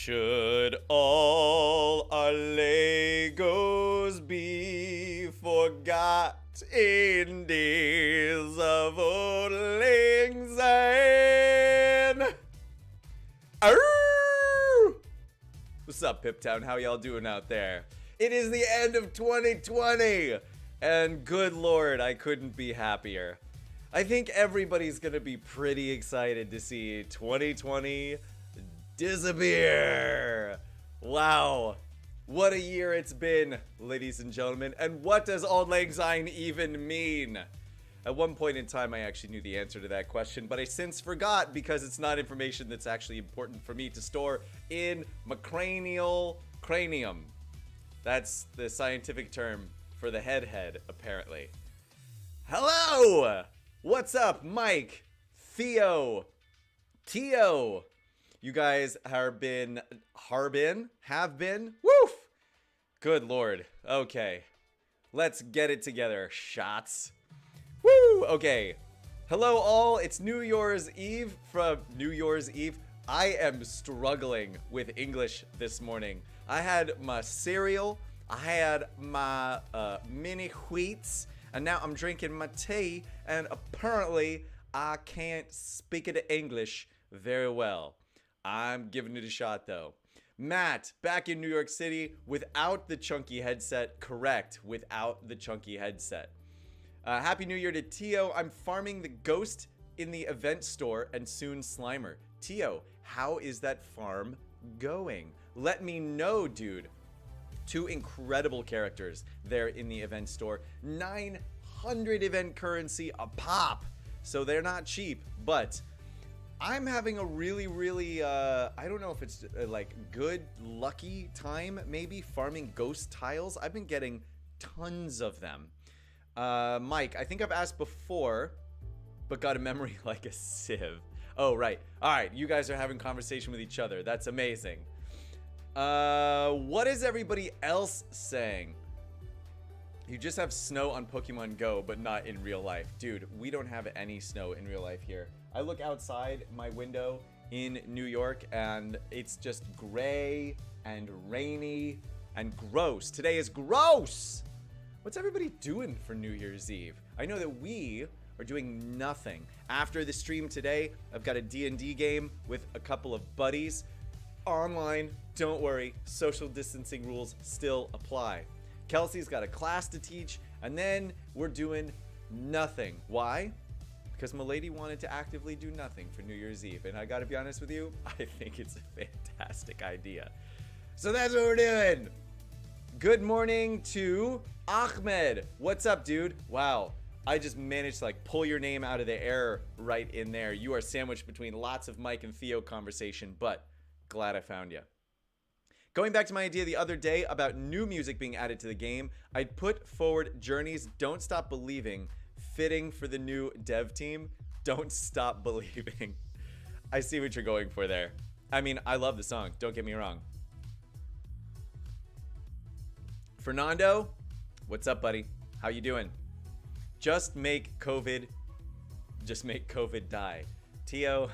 Should all our Legos be forgot in days of old lang syne? Arr! What's up, Piptown? How y'all doing out there? It is the end of 2020, and good lord, I couldn't be happier. I think everybody's gonna be pretty excited to see 2020 disappear. Wow, what a year it's been, ladies and gentlemen. And what does Auld Lang Syne even mean? At one point in time, I actually knew the answer to that question, but I since forgot because it's not information that's actually important for me to store in my cranial cranium. That's the scientific term for the head, apparently. Hello! What's up, Mike, Theo, Tio? You guys have been, woof! Good lord. Okay. Let's get it together, shots. Woo! Okay. Hello all, it's New Year's Eve from New Year's Eve. I am struggling with English this morning. I had my cereal, I had my mini wheats, and now I'm drinking my tea, and apparently I can't speak it English very well. I'm giving it a shot though. Matt, back in New York City without the chunky headset. Correct, without the chunky headset. Happy New Year to Tio. I'm farming the ghost in the event store and soon Slimer. Tio, how is that farm going? Let me know, dude. 2 incredible characters there in the event store. 900 event currency a pop. So they're not cheap, but I'm having a really, I don't know if it's like good, lucky time, maybe farming ghost tiles. I've been getting tons of them. Mike, I think I've asked before, but got a memory like a sieve. Oh, right. All right, you guys are having conversation with each other. That's amazing. What is everybody else saying? You just have snow on Pokemon Go, but not in real life. Dude, we don't have any snow in real life here. I look outside my window in New York and it's just gray and rainy and gross. Today is gross! What's everybody doing for New Year's Eve? I know that we are doing nothing. After the stream today, I've got a D&D game with a couple of buddies. Online, don't worry, social distancing rules still apply. Kelsey's got a class to teach, and then we're doing nothing. Why? Because Milady wanted to actively do nothing for New Year's Eve, and I gotta be honest with you, I think it's a fantastic idea. So that's what we're doing. Good morning to Ahmed. What's up, dude? Wow, I just managed to like pull your name out of the air right in there. You are sandwiched between lots of Mike and Theo conversation, but glad I found you. Going back to my idea the other day about new music being added to the game, I'd put forward Journey's Don't Stop Believing, fitting for the new dev team. Don't Stop Believing. I see what you're going for there. I mean, I love the song, don't get me wrong. Fernando, what's up, buddy? How you doing? Just make COVID die. Tio,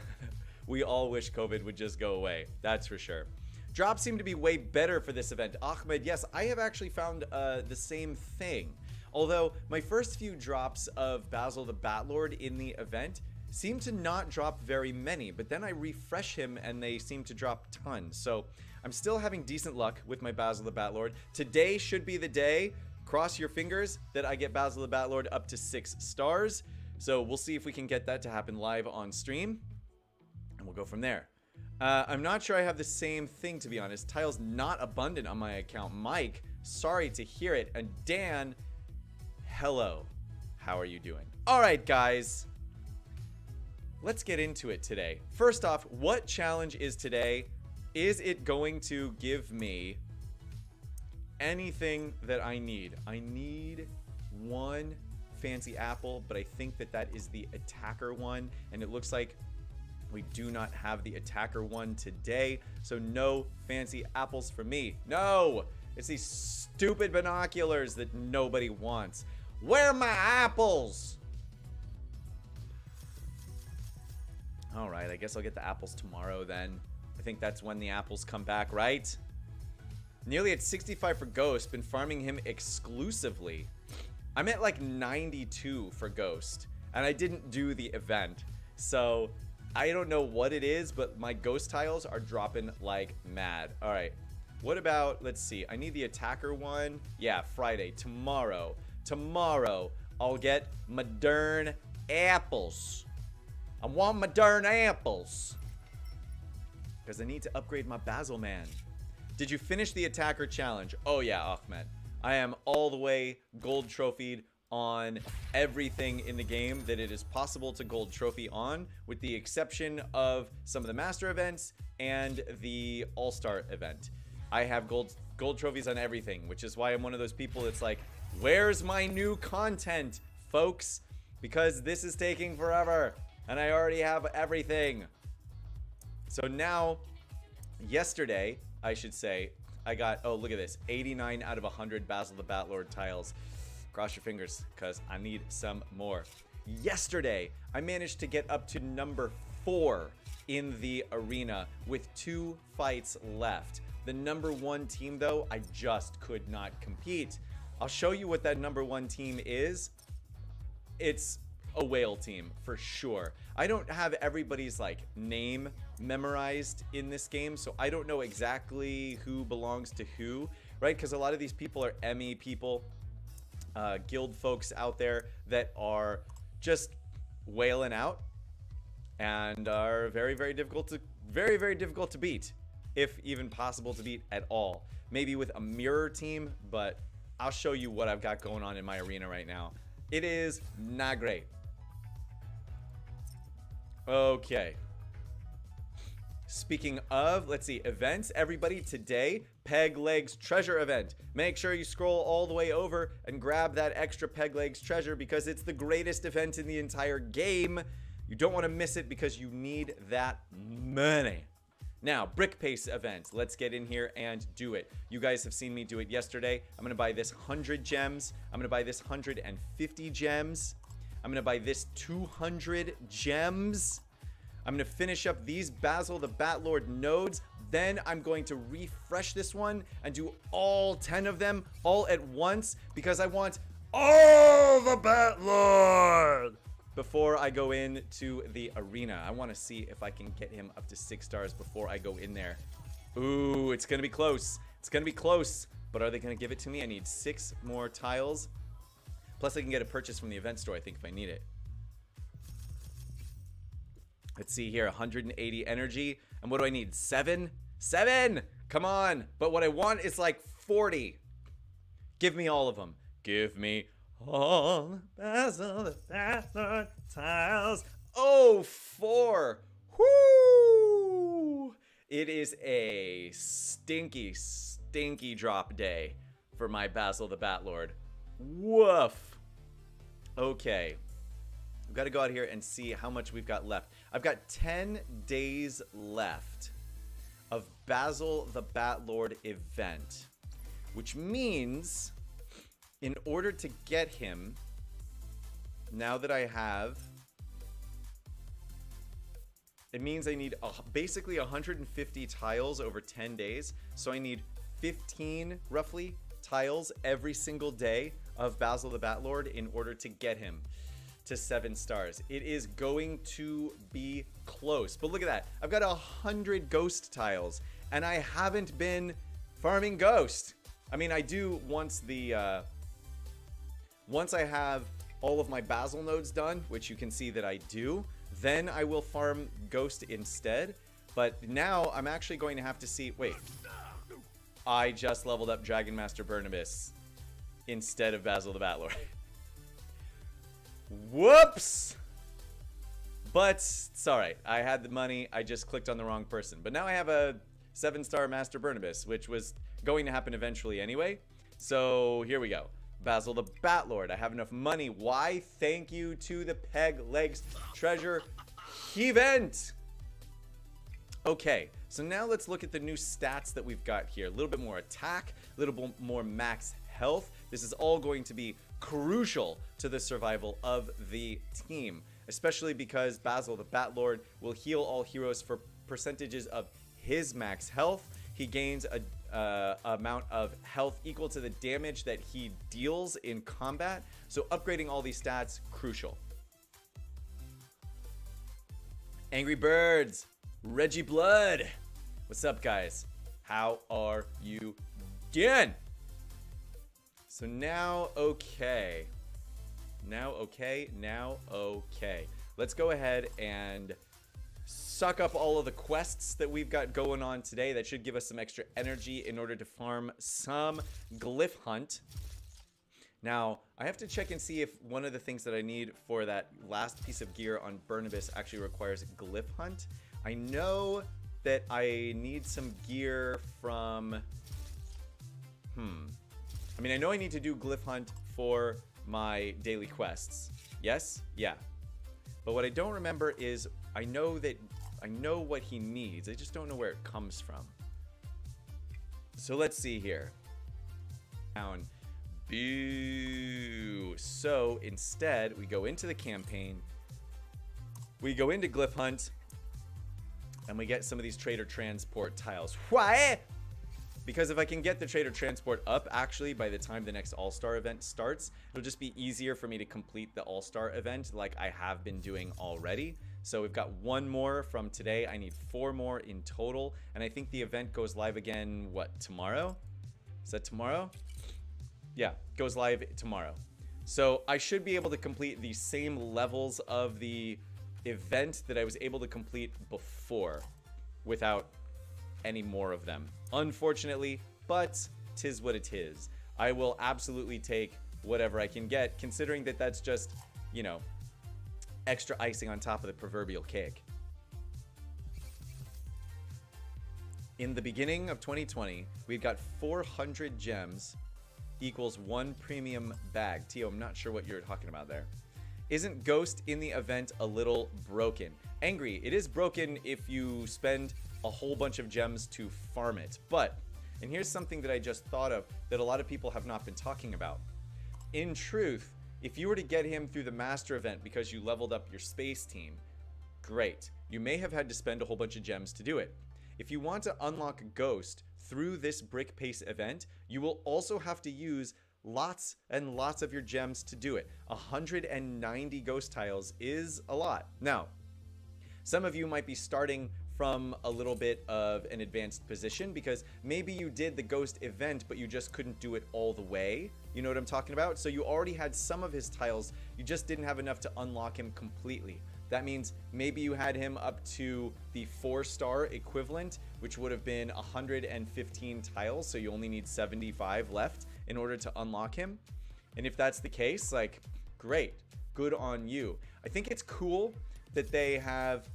we all wish COVID would just go away. That's for sure. Drops seem to be way better for this event. Ahmed, yes, I have actually found the same thing. Although my first few drops of Basil the Batlord in the event seem to not drop very many, but then I refresh him and they seem to drop tons. So I'm still having decent luck with my Basil the Batlord. Today should be the day. Cross your fingers that I get Basil the Batlord up to 6 stars. So we'll see if we can get that to happen live on stream, and we'll go from there. I'm not sure I have the same thing, to be honest. Tile's not abundant on my account. Mike, sorry to hear it. And Dan, hello. How are you doing? All right, guys. Let's get into it today. First off, what challenge is today? Is it going to give me anything that I need? I need one fancy apple, but I think that that is the attacker one, and it looks like we do not have the attacker one today, so no fancy apples for me. No! It's these stupid binoculars that nobody wants. Where are my apples? Alright, I guess I'll get the apples tomorrow then. I think that's when the apples come back, right? Nearly at 65 for Ghost. Been farming him exclusively. I'm at like 92 for Ghost. And I didn't do the event. So I don't know what it is, but my Ghost tiles are dropping like mad. All right. What about, let's see. I need the attacker one. Yeah, Friday. Tomorrow. Tomorrow, I'll get modern apples. I want modern apples. Because I need to upgrade my Basil Man. Did you finish the attacker challenge? Oh yeah, Ahmed. I am all the way gold trophied on everything in the game that it is possible to gold trophy on, with the exception of some of the master events and the all-star event. I have gold trophies on everything, which is why I'm one of those people that's like, where's my new content, folks? Because this is taking forever and I already have everything. So now, yesterday, I should say, I got, oh, look at this, 89 out of 100 Basil the Batlord tiles. Cross your fingers, because I need some more. Yesterday, I managed to get up to number 4 in the arena with 2 fights left. The number 1 team, though, I just could not compete. I'll show you what that number 1 team is. It's a whale team, for sure. I don't have everybody's, like, name memorized in this game, so I don't know exactly who belongs to who, right? Because a lot of these people are Emmy people, guild folks out there that are just whaling out and are very, very difficult to beat, if even possible to beat at all. Maybe with a mirror team, but I'll show you what I've got going on in my arena right now. It is not great. Okay. Speaking of, let's see, events, everybody, today, Peg Legs treasure event. Make sure you scroll all the way over and grab that extra Peg Legs treasure because it's the greatest event in the entire game. You don't want to miss it because you need that money. Now, Brick Pace event. Let's get in here and do it. You guys have seen me do it yesterday. I'm going to buy this 100 gems. I'm going to buy this 150 gems. I'm going to buy this 200 gems. I'm going to finish up these Basil the Batlord nodes. Then I'm going to refresh this one and do all 10 of them all at once because I want all the Batlord before I go into the arena. I want to see if I can get him up to 6 stars before I go in there. Ooh, it's going to be close. It's going to be close. But are they going to give it to me? I need 6 more tiles. Plus I can get a purchase from the event store, I think, if I need it. Let's see here, 180 energy. And what do I need? 7? 7! Come on! But what I want is like 40. Give me all of them. Give me all Basil the Batlord tiles. Oh, 4! Whoo! It is a stinky, stinky drop day for my Basil the Batlord. Woof! Okay. We've got to go out here and see how much we've got left. I've got 10 days left of Basil the Batlord event, which means in order to get him, now that I have, it means I need basically 150 tiles over 10 days. So I need 15, roughly, tiles every single day of Basil the Batlord in order to get him to 7 stars. It is going to be close. But look at that. I've got 100 ghost tiles and I haven't been farming ghost. I mean, I do once the once I have all of my Basil nodes done, which you can see that I do, then I will farm ghost instead. But now I'm actually going to have to see, wait. I just leveled up Dragon Master Barnabas instead of Basil the Batlord. Whoops! But it's alright. I had the money. I just clicked on the wrong person. But now I have a 7-star Master Barnabas, which was going to happen eventually anyway. So here we go. Basil the Batlord. I have enough money. Why? Thank you to the Peg Legs treasure event. Okay, so now let's look at the new stats that we've got here. A little bit more attack, a little bit more max health. This is all going to be crucial to the survival of the team, especially because Basil the Batlord will heal all heroes for percentages of his max health. He gains a amount of health equal to the damage that he deals in combat. So upgrading all these stats, crucial. Angry Birds, Reggie Blood. What's up, guys? How are you doing? So now okay. Let's go ahead and suck up all of the quests that we've got going on today. That should give us some extra energy in order to farm some glyph hunt. Now, I have to check and see if one of the things that I need for that last piece of gear on Burnibus actually requires glyph hunt. I know that I need some gear from... I mean, I know I need to do glyph hunt for my daily quests. Yes? Yeah. But what I don't remember is I know what he needs. I just don't know where it comes from. So let's see here. Down. Boo. So instead, we go into the campaign. We go into glyph hunt. And we get some of these trader transport tiles. Why? Because if I can get the trader transport up, actually, by the time the next all-star event starts, it'll just be easier for me to complete the all-star event like I have been doing already. So we've got one more from today. I need 4 more in total. And I think the event goes live again, what, tomorrow? Is that tomorrow? Yeah, goes live tomorrow. So I should be able to complete the same levels of the event that I was able to complete before without any more of them. Unfortunately, but tis what it is. I will absolutely take whatever I can get, considering that that's just, you know, extra icing on top of the proverbial cake. In the beginning of 2020, we've got 400 gems equals 1 premium bag. Tio, I'm not sure what you're talking about there. Isn't Ghost in the event a little broken? Angry, it is broken if you spend a whole bunch of gems to farm it. But, and here's something that I just thought of that a lot of people have not been talking about. In truth, if you were to get him through the master event because you leveled up your space team, great. You may have had to spend a whole bunch of gems to do it. If you want to unlock Ghost through this brick pace event, you will also have to use lots and lots of your gems to do it. 190 ghost tiles is a lot. Now, some of you might be starting from a little bit of an advanced position because maybe you did the ghost event but you just couldn't do it all the way. You know what I'm talking about? So you already had some of his tiles, you just didn't have enough to unlock him completely. That means maybe you had him up to the 4-star equivalent, which would have been 115 tiles, so you only need 75 left in order to unlock him. And if that's the case, like, great, good on you. I think it's cool that they have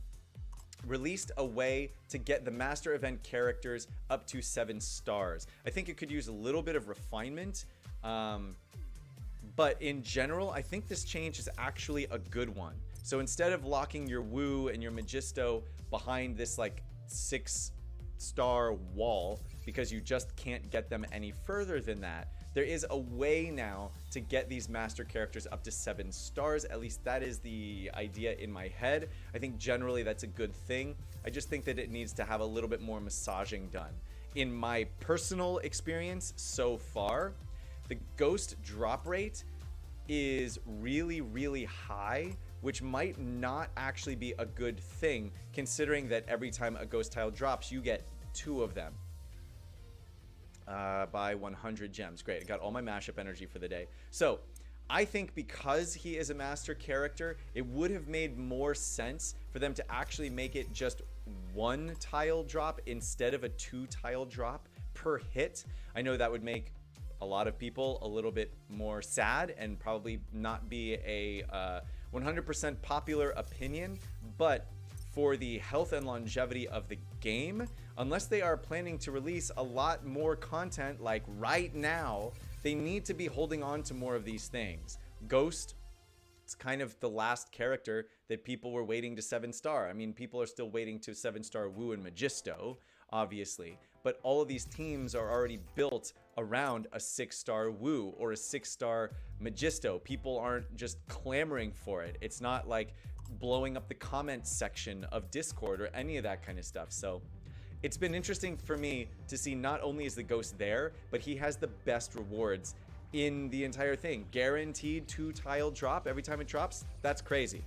released a way to get the master event characters up to 7 stars. I think it could use a little bit of refinement, but in general, I think this change is actually a good one. So instead of locking your Wu and your Magisto behind this like 6-star wall because you just can't get them any further than that, there is a way now to get these master characters up to 7 stars. At least that is the idea in my head. I think generally that's a good thing. I just think that it needs to have a little bit more massaging done. In my personal experience so far, the ghost drop rate is really, really high, which might not actually be a good thing, considering that every time a ghost tile drops, you get 2 of them. By 100 gems. Great, I got all my mashup energy for the day. So I think because he is a master character, it would have made more sense for them to actually make it just 1 tile drop instead of a 2 tile drop per hit. I know that would make a lot of people a little bit more sad and probably not be a 100% popular opinion, but for the health and longevity of the game, unless they are planning to release a lot more content like right now, they need to be holding on to more of these things. Ghost, it's kind of the last character that people were waiting to 7-star. I mean, people are still waiting to 7-star Wu and Magisto, obviously, but all of these teams are already built around a 6-star Wu or a 6-star Magisto. People aren't just clamoring for it. It's not like blowing up the comment section of Discord or any of that kind of stuff. So it's been interesting for me to see not only is the ghost there, but he has the best rewards in the entire thing. Guaranteed 2-tile drop every time it drops. That's crazy.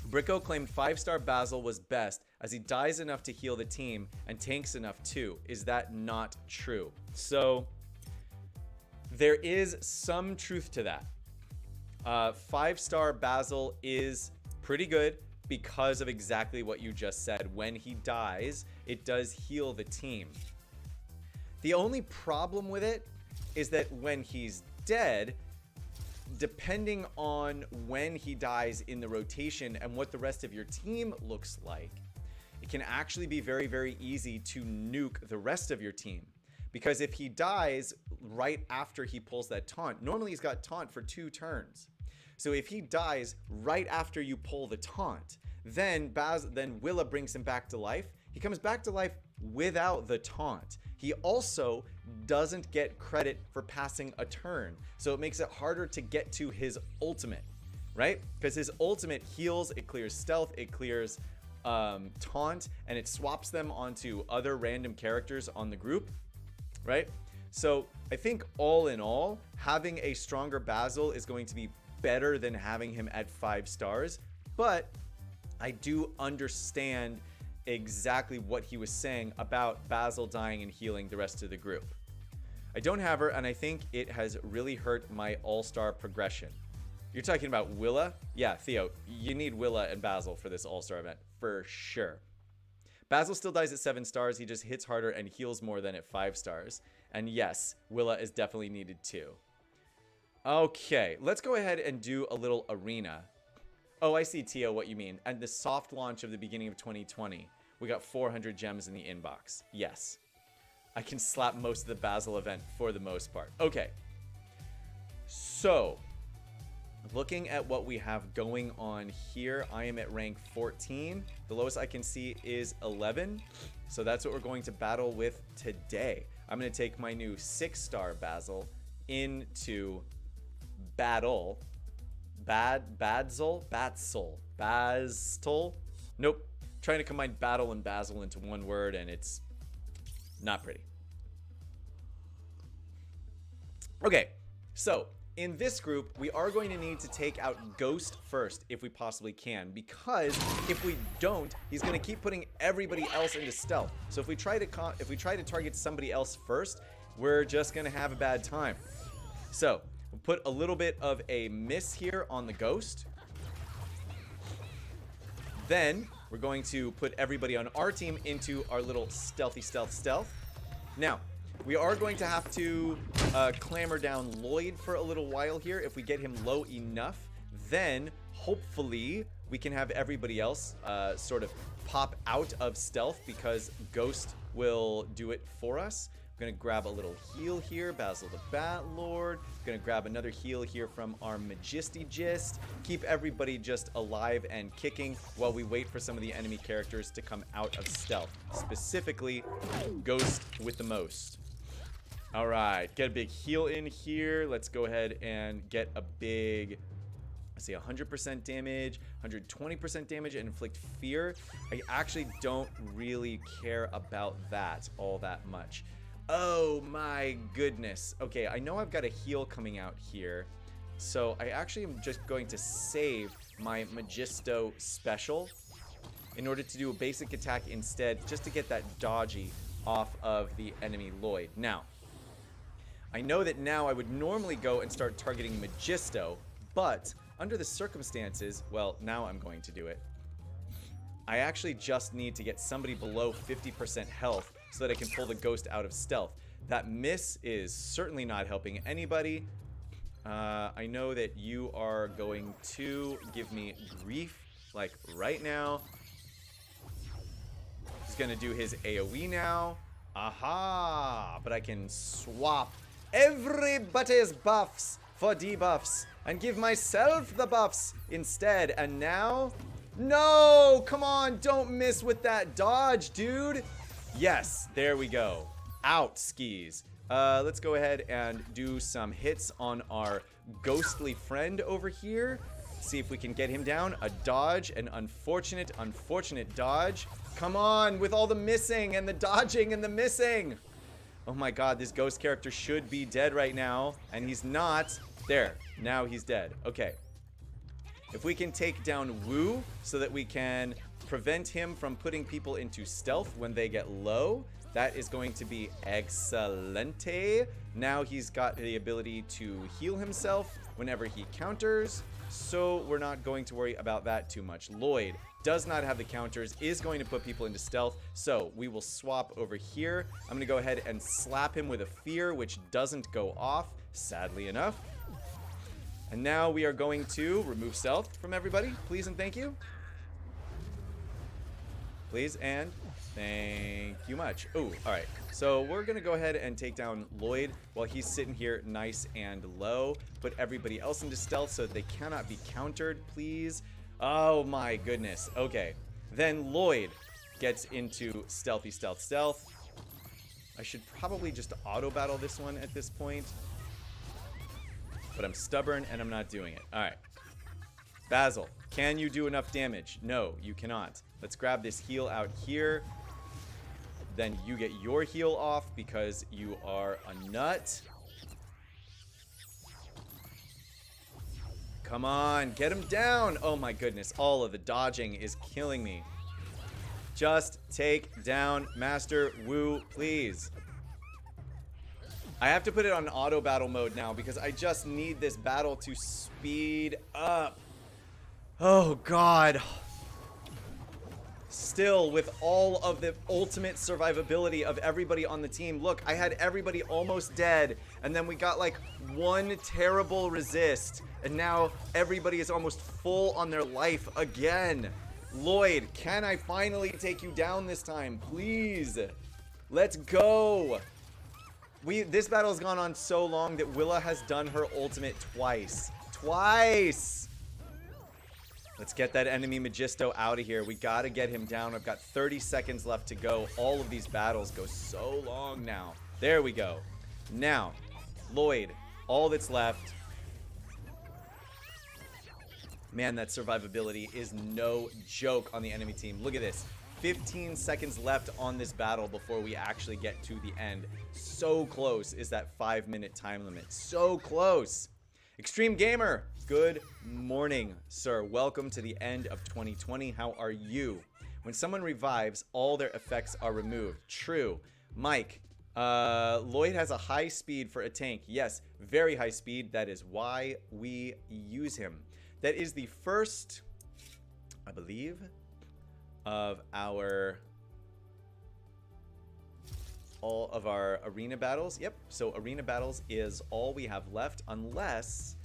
Bricko claimed 5-star Basil was best as he dies enough to heal the team and tanks enough too. Is that not true? So there is some truth to that. 5-star Basil is pretty good because of exactly what you just said. When he dies, it does heal the team. The only problem with it is that when he's dead, depending on when he dies in the rotation and what the rest of your team looks like, it can actually be very, very easy to nuke the rest of your team. Because if he dies right after he pulls that taunt, normally he's got taunt for 2 turns. So if he dies right after you pull the taunt, then Willa brings him back to life. He comes back to life without the taunt. He also doesn't get credit for passing a turn. So it makes it harder to get to his ultimate, right? Because his ultimate heals, it clears stealth, it clears taunt, and it swaps them onto other random characters on the group, right? So I think all in all, having a stronger Basil is going to be better than having him at 5 stars, but I do understand exactly what he was saying about Basil dying and healing the rest of the group. I don't have her, and I think it has really hurt my all-star progression. You're talking about Willa? Yeah, Theo, you need Willa and Basil for this all-star event, for sure. Basil still dies at 7 stars. He just hits harder and heals more than at 5 stars. And yes, Willa is definitely needed too. Okay, let's go ahead and do a little arena. Oh, I see, Tio, what you mean. And the soft launch of the beginning of 2020, we got 400 gems in the inbox. Yes. I can slap most of the Basil event for the most part. Okay. So, looking at what we have going on here, I am at rank 14. The lowest I can see is 11. So that's what we're going to battle with today. I'm going to take my new 6-star Basil into battle. Badsel? Nope. Trying to combine battle and Basil into one word, and it's not pretty. Okay, so in this group, we are going to need to take out Ghost first if we possibly can, because if we don't, he's going to keep putting everybody else into stealth. So if we try to target somebody else first, we're just going to have a bad time. So we'll put a little bit of a miss here on the Ghost. Then we're going to put everybody on our team into our little stealthy stealth. Now, we are going to have to clamor down Lloyd for a little while here. If we get him low enough, then hopefully we can have everybody else sort of pop out of stealth because Ghost will do it for us. I'm going to grab a little heal here, Basil the Bat Lord. Going to grab another heal here from our Magistygist. Keep everybody just alive and kicking while we wait for some of the enemy characters to come out of stealth. Specifically, Ghost with the most. All right, get a big heal in here. Let's go ahead and get a big, let's see, 100% damage, 120% damage, and inflict fear. I actually don't really care about that all that much. Oh my goodness. Okay, I know I've got a heal coming out here. So I actually am just going to save my Magisto special in order to do a basic attack instead, just to get that dodgy off of the enemy Lloyd. Now, I know that now I would normally go and start targeting Magisto, but under the circumstances, well, now I'm going to do it. I actually just need to get somebody below 50% health so that I can pull the Ghost out of stealth. That miss is certainly not helping anybody. I know that you are going to give me grief, like right now. He's gonna do his AoE now. Aha! But I can swap everybody's buffs for debuffs and give myself the buffs instead. And now, no, come on, don't miss with that dodge, dude. Yes, there we go. Out skis. Let's go ahead and do some hits on our ghostly friend over here. See if we can get him down. A dodge, an unfortunate dodge. Come on, with all the missing and the dodging and the missing. Oh my god, this ghost character should be dead right now, and he's not. There, now he's dead. Okay. If we can take down Wu so that we can prevent him from putting people into stealth when they get low, that is going to be excelente. Now he's got the ability to heal himself whenever he counters, so we're not going to worry about that too much. Lloyd does not have the counters, is going to put people into stealth, so we will swap over here. I'm going to go ahead and slap him with a fear, which doesn't go off, sadly enough. And now we are going to remove stealth from everybody, please and thank you. Please and thank you much. Oh, all right. So we're going to go ahead and take down Lloyd while he's sitting here nice and low. Put everybody else into stealth so that they cannot be countered, please. Oh my goodness. Okay. Then Lloyd gets into stealthy stealth. I should probably just auto battle this one at this point. But I'm stubborn and I'm not doing it. All right. Basil, can you do enough damage? No, you cannot. Let's grab this heal out here. Then you get your heal off because you are a nut. Come on, get him down. Oh my goodness, all of the dodging is killing me. Just take down Master Wu, please. I have to put it on auto battle mode now because I just need this battle to speed up. Oh god. Still, with all of the ultimate survivability of everybody on the team. Look, I had everybody almost dead, and then we got like one terrible resist, and now everybody is almost full on their life again. Lloyd, can I finally take you down this time? Please. Let's go. This battle has gone on so long that Willa has done her ultimate twice. Twice! Let's get that enemy Magisto out of here. We gotta get him down. I've got 30 seconds left to go. All of these battles go so long now. There we go. Now, Lloyd, all that's left. Man, that survivability is no joke on the enemy team. Look at this. 15 seconds left on this battle before we actually get to the end. So close is that 5-minute time limit. So close. Extreme Gamer, good morning, sir. Welcome to the end of 2020. How are you? When someone revives, all their effects are removed. True. Mike, Lloyd has a high speed for a tank. Yes, very high speed. That is why we use him. That is the first, I believe, of all of our arena battles. Yep, so arena battles is all we have left, unless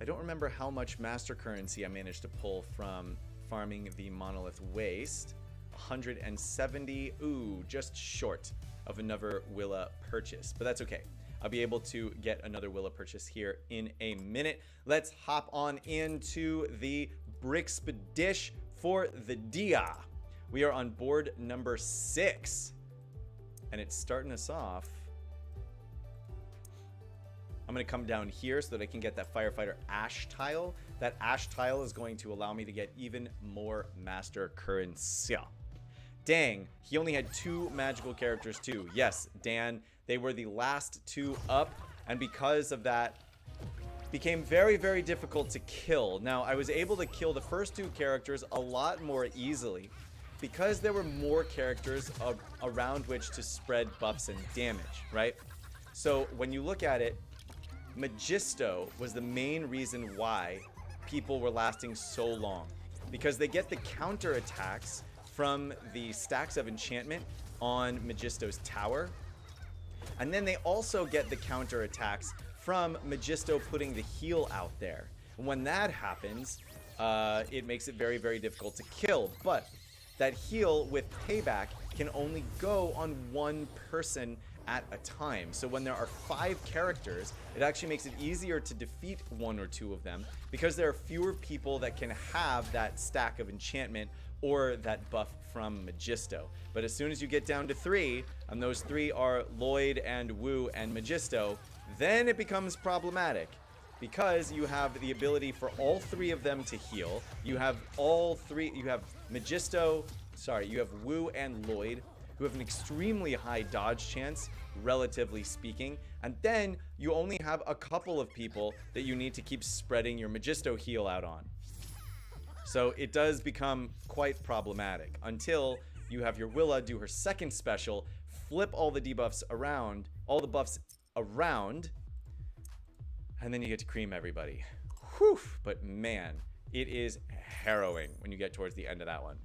I don't remember how much master currency I managed to pull from farming the Monolith Waste. 170. Ooh, just short of another Willa purchase, but that's okay. I'll be able to get another Willa purchase here in a minute. Let's hop on into the Brickspedition for the Dia. We are on board number 6. And it's starting us off. I'm going to come down here so that I can get that Firefighter Ash tile. That Ash tile is going to allow me to get even more master currency. Dang, he only had 2 magical characters too. Yes, Dan, they were the last 2 up. And because of that, became very, very difficult to kill. Now, I was able to kill the first 2 characters a lot more easily, because there were more characters around which to spread buffs and damage, right? So when you look at it, Magisto was the main reason why people were lasting so long, because they get the counter attacks from the stacks of enchantment on Magisto's tower, and then they also get the counter attacks from Magisto putting the heal out there. And when that happens, it makes it very, very difficult to kill. But that heal with payback can only go on 1 person at a time. So when there are 5 characters, it actually makes it easier to defeat 1 or 2 of them, because there are fewer people that can have that stack of enchantment or that buff from Magisto. But as soon as you get down to 3, and those 3 are Lloyd and Wu and Magisto, then it becomes problematic, because you have the ability for all three of them to heal. You have you have you have Wu and Lloyd, who have an extremely high dodge chance, relatively speaking. And then you only have a couple of people that you need to keep spreading your Magisto heal out on. So it does become quite problematic until you have your Willa do her second special, flip all the debuffs around, all the buffs around, and then you get to cream everybody. Whew, but man, it is harrowing when you get towards the end of that one.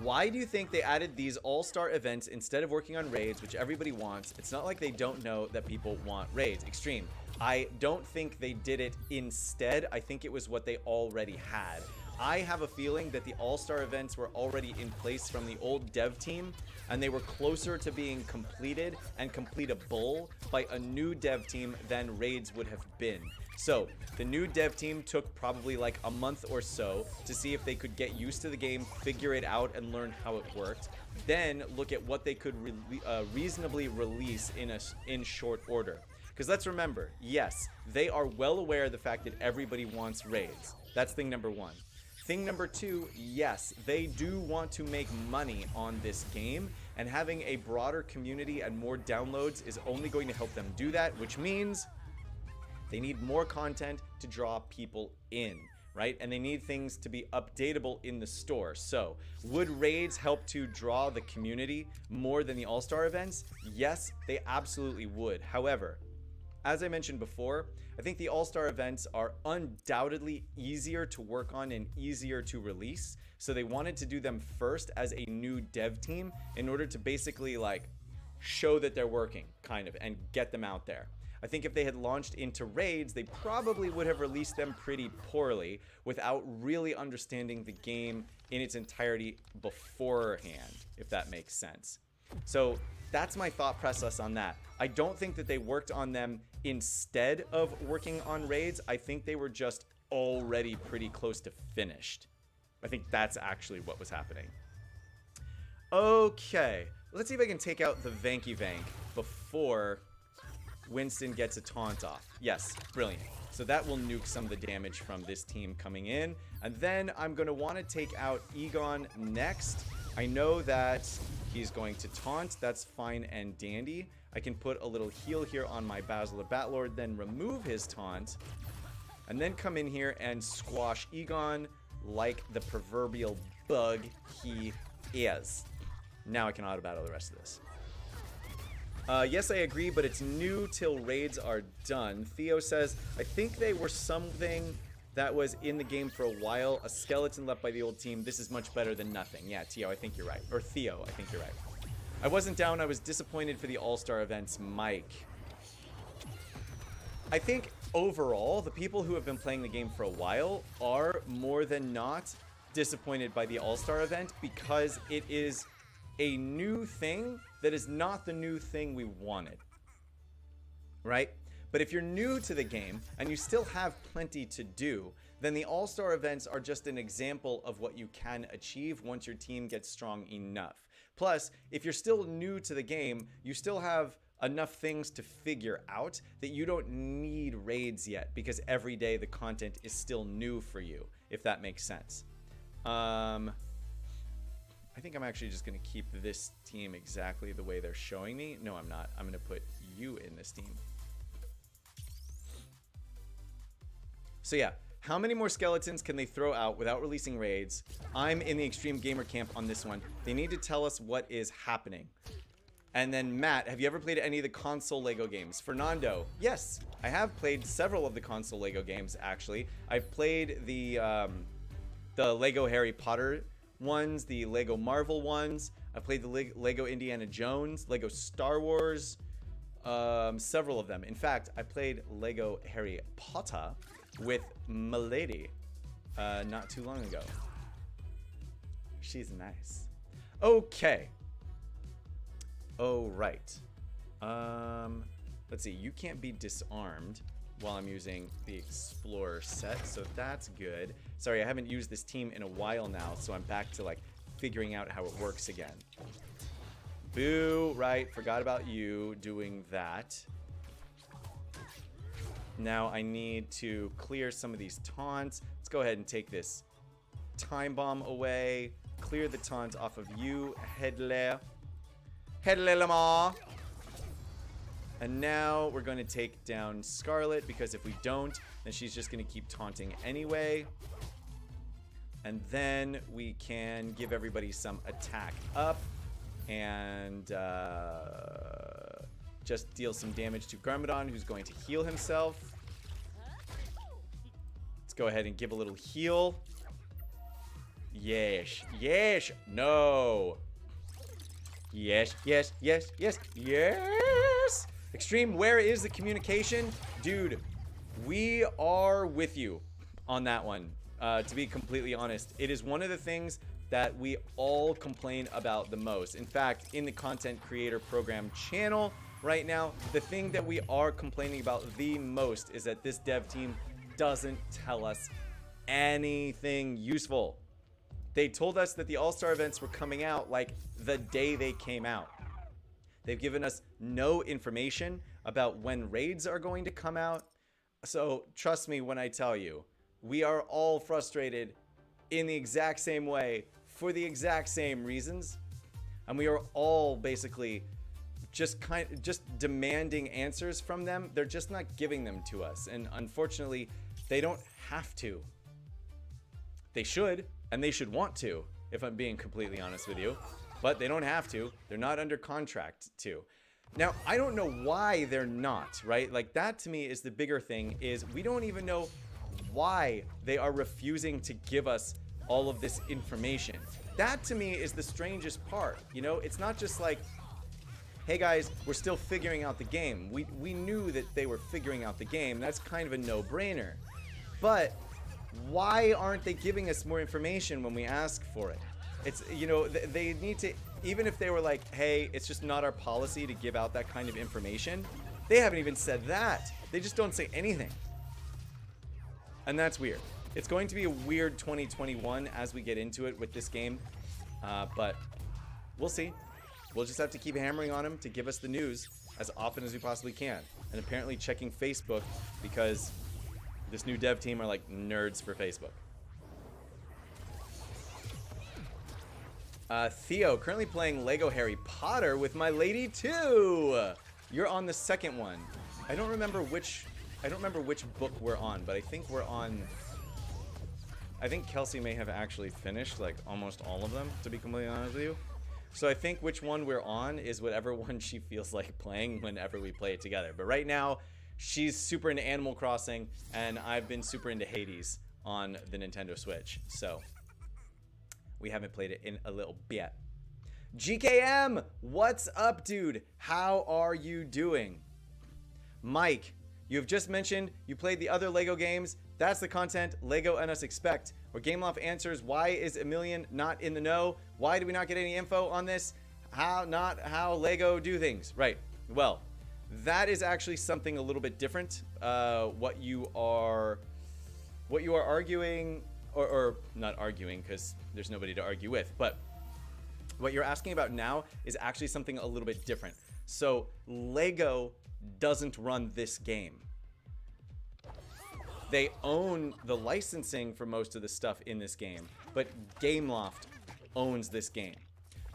Why do you think they added these all-star events instead of working on raids, which everybody wants? It's not like they don't know that people want raids. Extreme. I don't think they did it instead. I think it was what they already had. I have a feeling that the all-star events were already in place from the old dev team, and they were closer to being completed and completable by a new dev team than raids would have been. So the new dev team took probably like a month or so to see if they could get used to the game, figure it out, and learn how it worked. Then look at what they could reasonably release in short order. Because let's remember, yes, they are well aware of the fact that everybody wants raids. That's thing number one. Thing number two, yes, they do want to make money on this game, and having a broader community and more downloads is only going to help them do that, which means they need more content to draw people in, right? And they need things to be updatable in the store. So, would raids help to draw the community more than the all-star events? Yes, they absolutely would. However, as I mentioned before, I think the all-star events are undoubtedly easier to work on and easier to release. So they wanted to do them first as a new dev team in order to basically like show that they're working, kind of, and get them out there. I think if they had launched into raids, they probably would have released them pretty poorly without really understanding the game in its entirety beforehand, if that makes sense. So that's my thought process on that. I don't think that they worked on them instead of working on raids. I think they were just already pretty close to finished. I think that's actually what was happening. Okay, let's see if I can take out the Vanky Vank before Winston gets a taunt off. Yes, brilliant. So that will nuke some of the damage from this team coming in. And then I'm going to want to take out Egon next. I know that he's going to taunt. That's fine and dandy. I can put a little heal here on my Basilar Batlord, then remove his taunt, and then come in here and squash Egon like the proverbial bug he is. Now I can auto-battle the rest of this. Yes, I agree, but it's new till raids are done. Theo says, I think they were something that was in the game for a while. A skeleton left by the old team. This is much better than nothing. Yeah, Theo, I think you're right. Or Theo, I think you're right. I wasn't down. I was disappointed for the All-Star events, Mike. I think overall, the people who have been playing the game for a while are more than not disappointed by the All-Star event because it is a new thing that is not the new thing we wanted, right? But if you're new to the game and you still have plenty to do, then the All-Star events are just an example of what you can achieve once your team gets strong enough. Plus, if you're still new to the game, you still have enough things to figure out that you don't need raids yet because every day the content is still new for you, if that makes sense. I think I'm actually just going to keep this team exactly the way they're showing me. No, I'm not. I'm going to put you in this team. So yeah, how many more skeletons can they throw out without releasing raids? I'm in the Extreme Gamer camp on this one. They need to tell us what is happening. And then Matt, have you ever played any of the console Lego games? Fernando, yes, I have played several of the console Lego games actually. I've played the Lego Harry Potter ones, the Lego Marvel ones. I played the Lego Indiana Jones, Lego Star Wars, several of them. In fact, I played Lego Harry Potter with Milady not too long ago. She's nice. Okay. Oh, right. Let's see. You can't be disarmed while I'm using the Explorer set, so that's good. Sorry, I haven't used this team in a while now, so I'm back to like figuring out how it works again. Boo, right, forgot about you doing that. Now I need to clear some of these taunts. Let's go ahead and take this time bomb away. Clear the taunt off of you, Hedle. Hedle Lamar. And now we're going to take down Scarlet, because if we don't, then she's just going to keep taunting anyway. And then we can give everybody some attack up and just deal some damage to Garmadon, who's going to heal himself. Let's go ahead and give a little heal. Yes, yes, no. Yes, yes, yes, yes, yes. Extreme, where is the communication? Dude, we are with you on that one. To be completely honest, it is one of the things that we all complain about the most. In fact, in the content creator program channel right now, the thing that we are complaining about the most is that this dev team doesn't tell us anything useful. They told us that the All-Star events were coming out like the day they came out. They've given us no information about when raids are going to come out. So trust me when I tell you, we are all frustrated in the exact same way for the exact same reasons. And we are all basically just demanding answers from them. They're just not giving them to us. And unfortunately, they don't have to. They should, and they should want to, if I'm being completely honest with you. But they don't have to. They're not under contract to. Now, I don't know why they're not, right? Like, that to me is the bigger thing, is we don't even know why they are refusing to give us all of this information. That to me is the strangest part. You know, it's not just like, hey guys, we're still figuring out the game. We knew that they were figuring out the game. That's kind of a no-brainer. But why aren't they giving us more information when we ask for it? It's, you know, they need to, even if they were like, hey, it's just not our policy to give out that kind of information. They haven't even said that. They just don't say anything. And that's weird. It's going to be a weird 2021 as we get into it with this game. But we'll see. We'll just have to keep hammering on them to give us the news as often as we possibly can. And apparently checking Facebook, because this new dev team are like nerds for Facebook. Theo, currently playing Lego Harry Potter with my lady too. You're on the second one. I don't remember which book we're on, but I think we're on. I think Kelsey may have actually finished like almost all of them, to be completely honest with you. So I think which one we're on is whatever one she feels like playing whenever we play it together. But right now, she's super into Animal Crossing, and I've been super into Hades on the Nintendo Switch. So we haven't played it in a little bit. GKM, what's up, dude? How are you doing? Mike, you have just mentioned you played the other Lego games. That's the content Lego and us expect. Where Gameloft answers, why is Emilian not in the know? Why do we not get any info on this? How Lego do things? Right. Well, that is actually something a little bit different. What you are arguing, or not arguing, because there's nobody to argue with, but what you're asking about now is actually something a little bit different. So Lego doesn't run this game. They own the licensing for most of the stuff in this game, but Gameloft owns this game.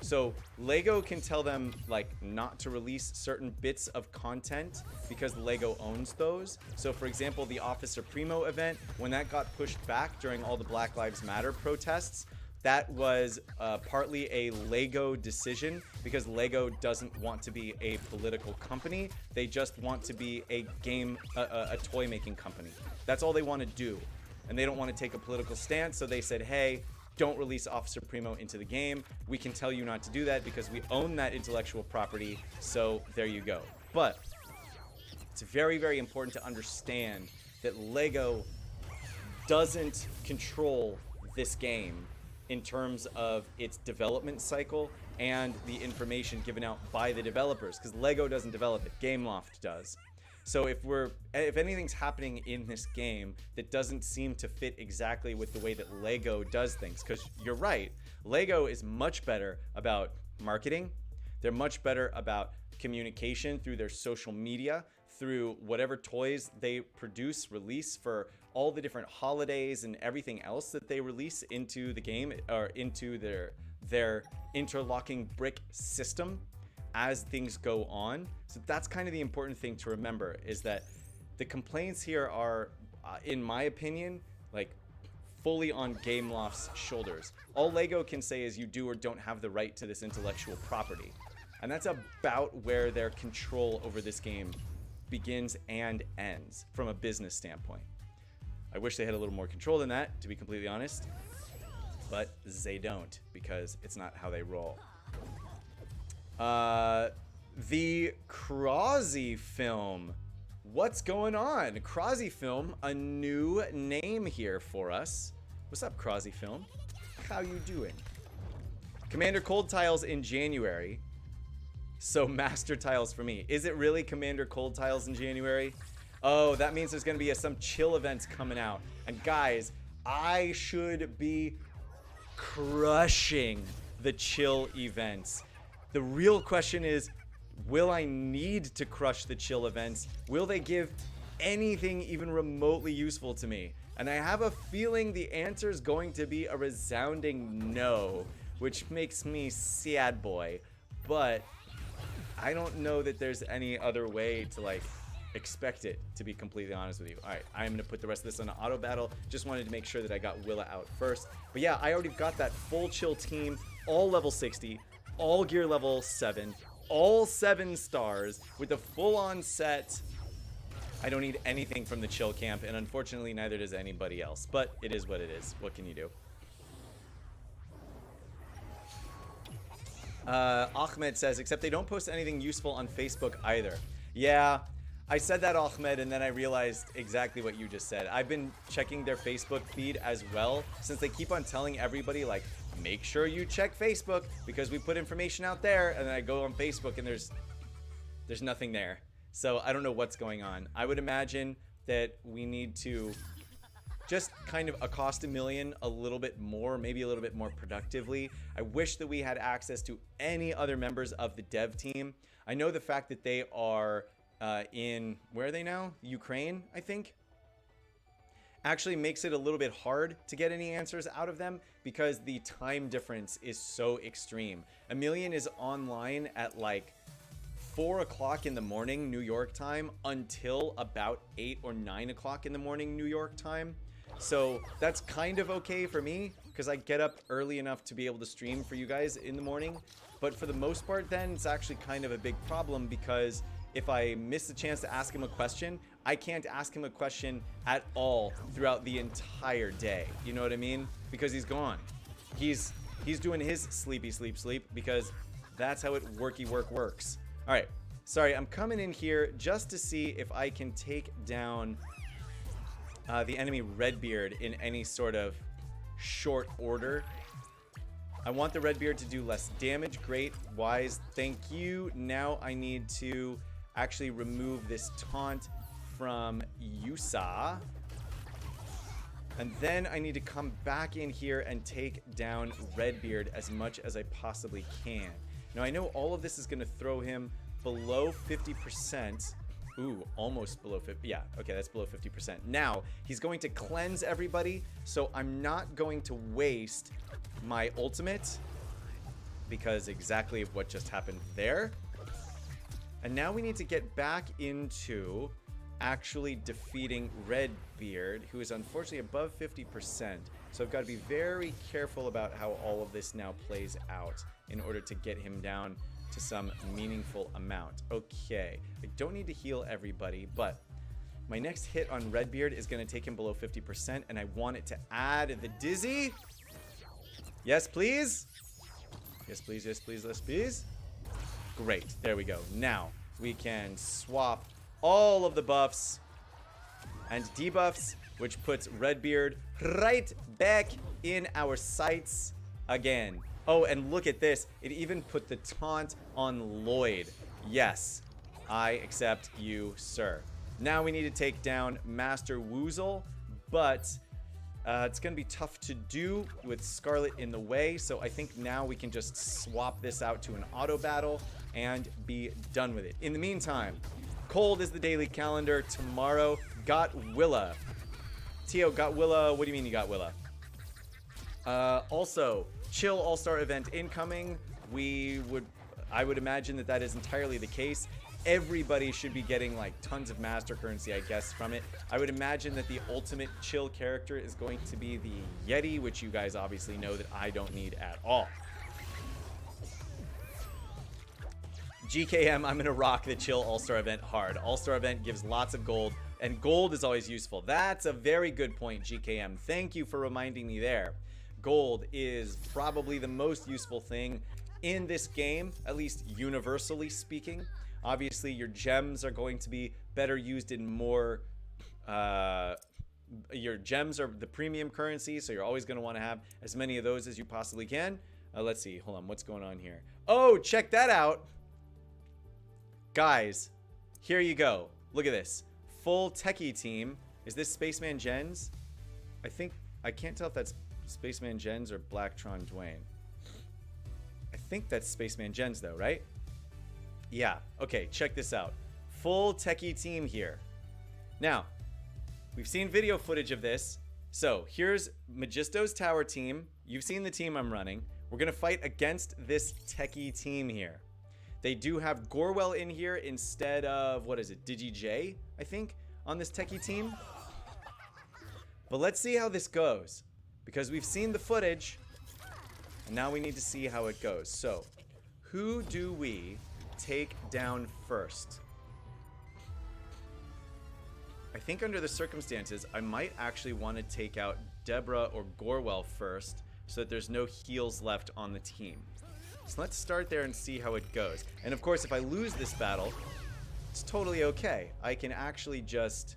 So Lego can tell them like not to release certain bits of content because Lego owns those. So for example, the Officer Primo event, when that got pushed back during all the Black Lives Matter protests, that was partly a Lego decision because Lego doesn't want to be a political company. They just want to be a toy making company. That's all they want to do. And they don't want to take a political stance. So they said, hey, don't release Officer Primo into the game. We can tell you not to do that because we own that intellectual property. So there you go. But it's very, very important to understand that Lego doesn't control this game in terms of its development cycle and the information given out by the developers, because Lego doesn't develop it, Gameloft does. So if anything's happening in this game that doesn't seem to fit exactly with the way that Lego does things, because you're right, Lego is much better about marketing. They're much better about communication through their social media, through whatever toys they release for all the different holidays and everything else that they release into the game or into their interlocking brick system as things go on. So that's kind of the important thing to remember, is that the complaints here are, in my opinion, like fully on Gameloft's shoulders. All Lego can say is you do or don't have the right to this intellectual property. And that's about where their control over this game begins and ends from a business standpoint. I wish they had a little more control than that, to be completely honest. But they don't, because it's not how they roll. The Crazy Film. What's going on? Crazy Film, a new name here for us. What's up, Crazy Film? How you doing? Commander Cold Tiles in January. So Master Tiles for me. Is it really Commander Cold Tiles in January? Oh, that means there's going to be some chill events coming out. And guys, I should be crushing the chill events. The real question is, will I need to crush the chill events? Will they give anything even remotely useful to me? And I have a feeling the answer is going to be a resounding no, which makes me sad boy. But I don't know that there's any other way to like expect it, to be completely honest with you. All right, I'm gonna put the rest of this on an auto battle. Just wanted to make sure that I got Willa out first. But yeah, I already got that full chill team, all level 60, all gear level 7, all 7 stars with a full-on set. I don't need anything from the chill camp, and unfortunately neither does anybody else, but it is what it is. What can you do? Ahmed says, except they don't post anything useful on Facebook either. Yeah, I said that, Ahmed, and then I realized exactly what you just said. I've been checking their Facebook feed as well, since they keep on telling everybody, like, make sure you check Facebook because we put information out there. And then I go on Facebook and there's nothing there. So I don't know what's going on. I would imagine that we need to just kind of accost a million a little bit more, maybe a little bit more productively. I wish that we had access to any other members of the dev team. I know the fact that they are in, where are they now? Ukraine, I think. Actually makes it a little bit hard to get any answers out of them because the time difference is so extreme. Emilian is online at like 4 o'clock in the morning New York time until about 8 or 9 o'clock in the morning New York time. So that's kind of okay for me because I get up early enough to be able to stream for you guys in the morning. But for the most part then, it's actually kind of a big problem because if I miss the chance to ask him a question, I can't ask him a question at all throughout the entire day. You know what I mean? Because he's gone. He's doing his sleepy sleep because that's how it work works. All right. Sorry, I'm coming in here just to see if I can take down the enemy Redbeard in any sort of short order. I want the Redbeard to do less damage. Great. Wise. Thank you. Now I need to actually remove this taunt from Yusa. And then I need to come back in here and take down Redbeard as much as I possibly can. Now I know all of this is going to throw him below 50%. Ooh, almost below 50. Yeah, okay, that's below 50%. Now, he's going to cleanse everybody, so I'm not going to waste my ultimate because exactly what just happened there. And now we need to get back into actually defeating Redbeard, who is unfortunately above 50%. So I've got to be very careful about how all of this now plays out in order to get him down to some meaningful amount. Okay, I don't need to heal everybody, but my next hit on Redbeard is going to take him below 50%, and I want it to add the Dizzy. Yes, please. Yes, please. Yes, please. Yes, please. Great. There we go. Now we can swap all of the buffs and debuffs, which puts Redbeard right back in our sights again. Oh, and look at this. It even put the taunt on Lloyd. Yes, I accept you, sir. Now we need to take down Master Woozle, but it's going to be tough to do with Scarlet in the way, so I think now we can just swap this out to an auto battle and be done with it. In the meantime, Cold is the daily calendar. Tomorrow, got Willa. Tio, got Willa. What do you mean you got Willa? Also, Chill All-Star event incoming. I would imagine that that is entirely the case. Everybody should be getting like tons of master currency, I guess, from it. I would imagine that the ultimate Chill character is going to be the Yeti, which you guys obviously know that I don't need at all. GKM, I'm going to rock the Chill All-Star event hard. All-Star event gives lots of gold, and gold is always useful. That's a very good point, GKM. Thank you for reminding me there. Gold is probably the most useful thing in this game, at least universally speaking. Obviously, your gems are going to be better used in more... your gems are the premium currency, so you're always going to want to have as many of those as you possibly can. Let's see. Hold on. What's going on here? Oh, check that out. Guys, here you go. Look at this. Full techie team. Is this Spaceman Gens? I can't tell if that's Spaceman Gens or Blacktron Dwayne. I think that's Spaceman Gens though, right? Yeah. Okay, check this out. Full techie team here. Now, we've seen video footage of this. So here's Magisto's tower team. You've seen the team I'm running. We're going to fight against this techie team here. They do have Gorwell in here instead of, what is it, DigiJ, I think, on this techie team. But let's see how this goes. Because we've seen the footage, and now we need to see how it goes. So, who do we take down first? I think under the circumstances, I might actually want to take out Deborah or Gorwell first, so that there's no heals left on the team. So let's start there and see how it goes. And of course, if I lose this battle, it's totally okay. I can actually just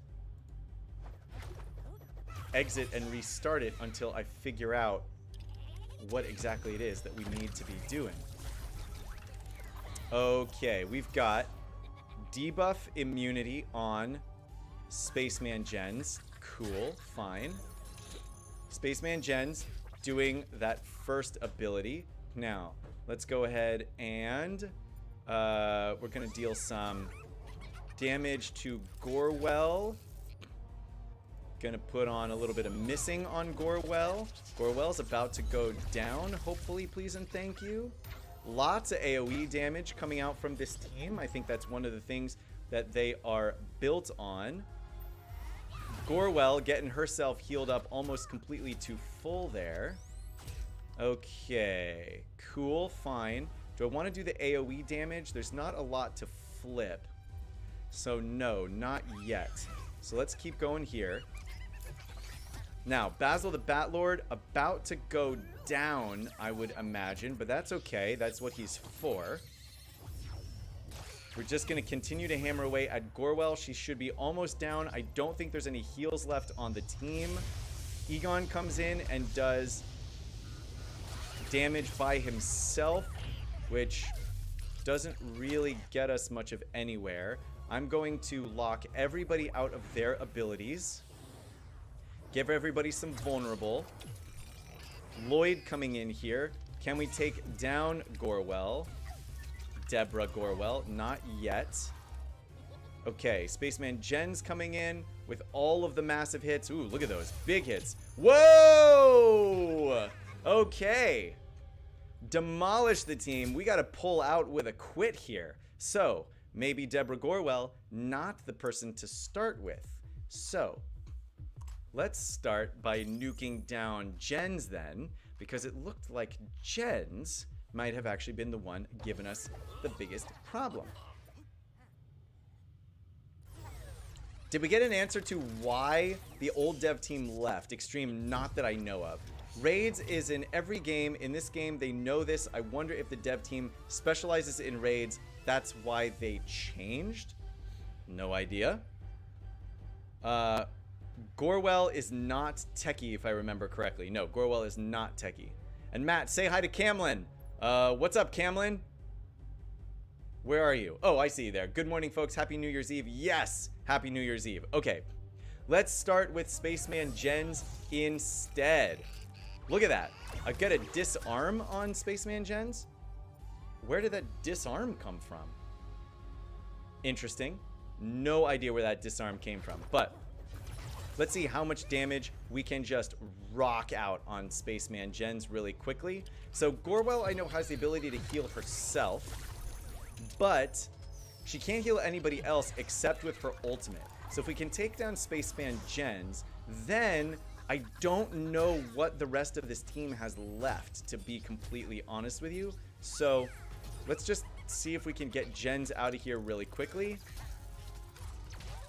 exit and restart it until I figure out what exactly it is that we need to be doing. Okay, we've got debuff immunity on Spaceman Gens. Cool, fine. Spaceman Gens doing that first ability. Now, let's go ahead and we're going to deal some damage to Gorwell. Gonna put on a little bit of missing on Gorwell. Gorwell's about to go down, hopefully, please and thank you. Lots of AoE damage coming out from this team. I think that's one of the things that they are built on. Gorwell getting herself healed up almost completely to full there. Okay, cool, fine. Do I want to do the AoE damage? There's not a lot to flip. So no, not yet. So let's keep going here. Now, Basil the Batlord about to go down, I would imagine, but that's okay. That's what he's for. We're just going to continue to hammer away at Gorwell. She should be almost down. I don't think there's any heals left on the team. Egon comes in and does damage by himself, which doesn't really get us much of anywhere. I'm going to lock everybody out of their abilities. Give everybody some vulnerable. Lloyd coming in here. Can we take down Gorwell? Deborah Gorwell. Not yet. Okay, Spaceman Gens coming in with all of the massive hits. Ooh, look at those. Big hits. Whoa! Okay. Demolish the team. We got to pull out with a quit here. So, maybe Deborah Gorwell, not the person to start with. So, let's start by nuking down Gens then, because it looked like Gens might have actually been the one giving us the biggest problem. Did we get an answer to why the old dev team left? Extreme, not that I know of. Raids is in every game. In this game, they know this. I wonder if the dev team specializes in raids. That's why they changed. No idea. Gorwell is not techie, if I remember correctly. No, Gorwell is not techie. And Matt, say hi to Camlin. What's up, Camlin? Where are you? Oh, I see you there. Good morning, folks. Happy New Year's Eve. Yes, Happy New Year's Eve. Okay, let's start with Spaceman Gens instead. Look at that. I got a disarm on Spaceman Gens. Where did that disarm come from? Interesting. No idea where that disarm came from. But let's see how much damage we can just rock out on Spaceman Jens really quickly. So Gorwell, I know, has the ability to heal herself, but she can't heal anybody else except with her ultimate. So if we can take down Spaceman Jens, then I don't know what the rest of this team has left, to be completely honest with you. So let's just see if we can get Jens out of here really quickly.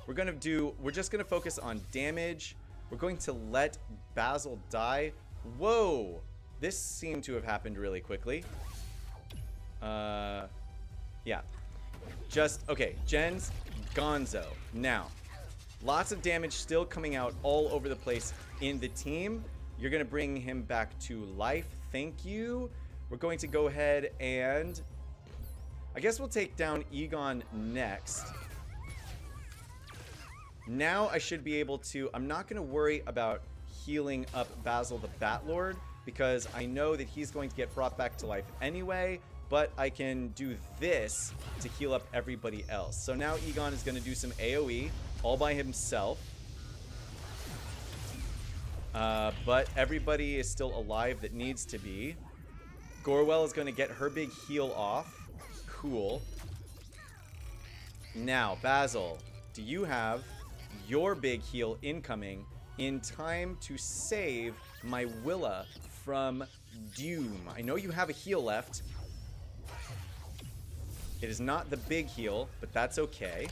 We're just gonna focus on damage. We're going to let Basil die. Whoa! This seemed to have happened really quickly. Yeah. Okay, Jens, gonzo. Now, lots of damage still coming out all over the place in the team. You're gonna bring him back to life. Thank you. We're going to go ahead and... I guess we'll take down Egon next. Now I should be able to... I'm not going to worry about healing up Basil the Batlord, because I know that he's going to get brought back to life anyway, but I can do this to heal up everybody else. So now Egon is going to do some AoE all by himself. But everybody is still alive that needs to be. Gorwell is going to get her big heal off. Cool. Now, Basil, do you have your big heal incoming in time to save my Willa from doom? I know you have a heal left. It is not the big heal, but that's okay.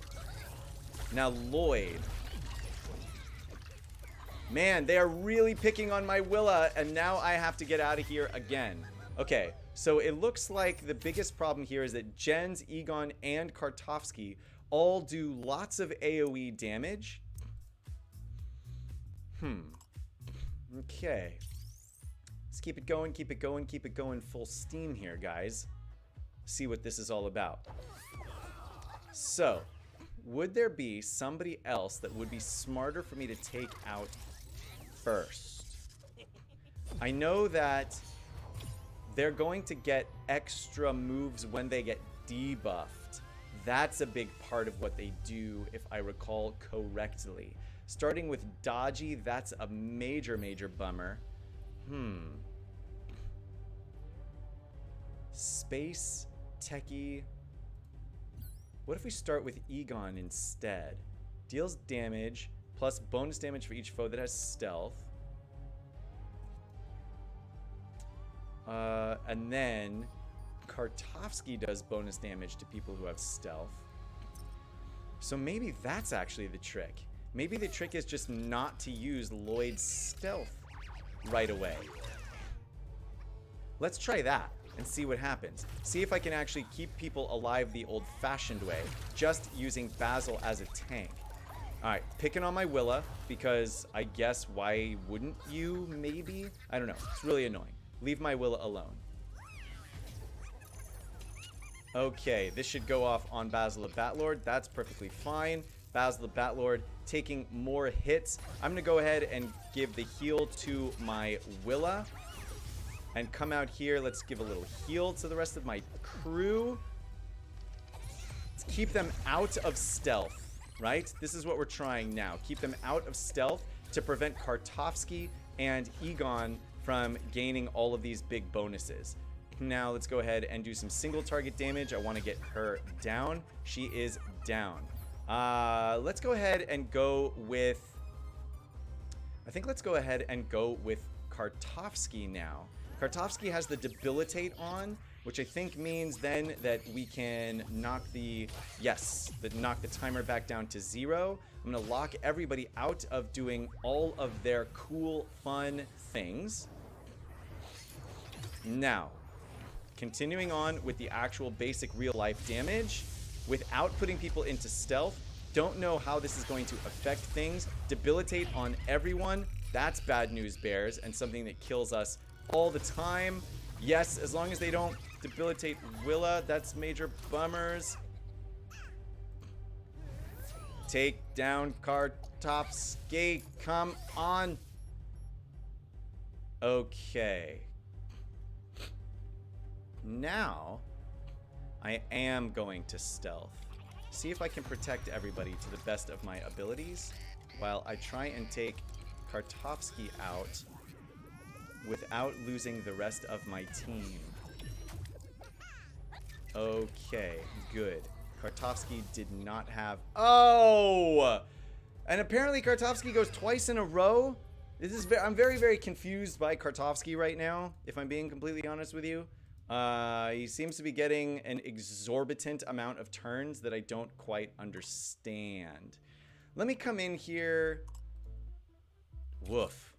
Now, Lloyd. Man, they are really picking on my Willa, and now I have to get out of here again. Okay, so it looks like the biggest problem here is that Jens, Egon, and Kartovsky all do lots of AoE damage. Okay. Let's keep it going, keep it going, keep it going full steam here, guys. See what this is all about. So, would there be somebody else that would be smarter for me to take out first? I know that they're going to get extra moves when they get debuffed. That's a big part of what they do, if I recall correctly. Starting with Dodgy, that's a major, major bummer. Space, Techie. What if we start with Egon instead? Deals damage, plus bonus damage for each foe that has stealth. And then Kartovsky does bonus damage to people who have stealth. So maybe that's actually the trick. Maybe the trick is just not to use Lloyd's stealth right away. Let's try that and see what happens. See if I can actually keep people alive the old-fashioned way, just using Basil as a tank. Alright, picking on my Willa, because I guess why wouldn't you, maybe? I don't know. It's really annoying. Leave my Willa alone. Okay, this should go off on Basil the Batlord. That's perfectly fine. Basil the Batlord taking more hits. I'm going to go ahead and give the heal to my Willa. And come out here. Let's give a little heal to the rest of my crew. Let's keep them out of stealth, right? This is what we're trying now. Keep them out of stealth to prevent Kartovsky and Egon from gaining all of these big bonuses. Now let's go ahead and do some single target damage. I want to get her down. She is down. Let's go ahead and go with... I think let's go ahead and go with Kartovsky now. Kartovsky has the debilitate on, which I think means then that we can knock the... Yes, knock the timer back down to 0. I'm going to lock everybody out of doing all of their cool, fun things. Now, continuing on with the actual basic real-life damage, without putting people into stealth. Don't know how this is going to affect things. Debilitate on everyone. That's bad news bears, and something that kills us all the time. Yes, as long as they don't debilitate Willa, that's major bummers. Take down Kartovsky. Come on. Okay. Now, I am going to stealth. see if I can protect everybody to the best of my abilities while I try and take Kartovsky out without losing the rest of my team. Okay, good. Kartovsky did not have... Oh! And apparently Kartovsky goes twice in a row? I'm very, very confused by Kartovsky right now, if I'm being completely honest with you. He seems to be getting an exorbitant amount of turns that I don't quite understand. Let me come in here. Woof.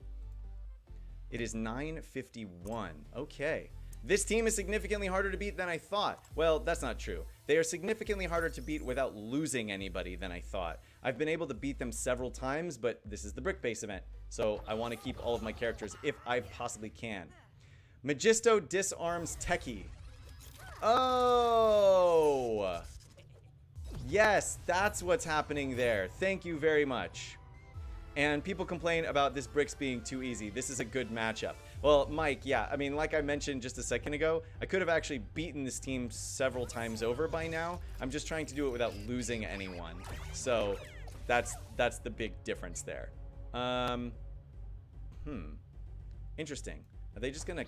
It is 9:51. Okay. This team is significantly harder to beat than I thought. Well, that's not true. They are significantly harder to beat without losing anybody than I thought. I've been able to beat them several times, but this is the brick base event, so I want to keep all of my characters if I possibly can. Magisto disarms Techie. Oh! Yes, that's what's happening there. Thank you very much. And people complain about this bricks being too easy. This is a good matchup. Well, Mike, yeah, I mean, like I mentioned just a second ago, I could have actually beaten this team several times over by now. I'm just trying to do it without losing anyone. So that's the big difference there. Interesting. Are they just gonna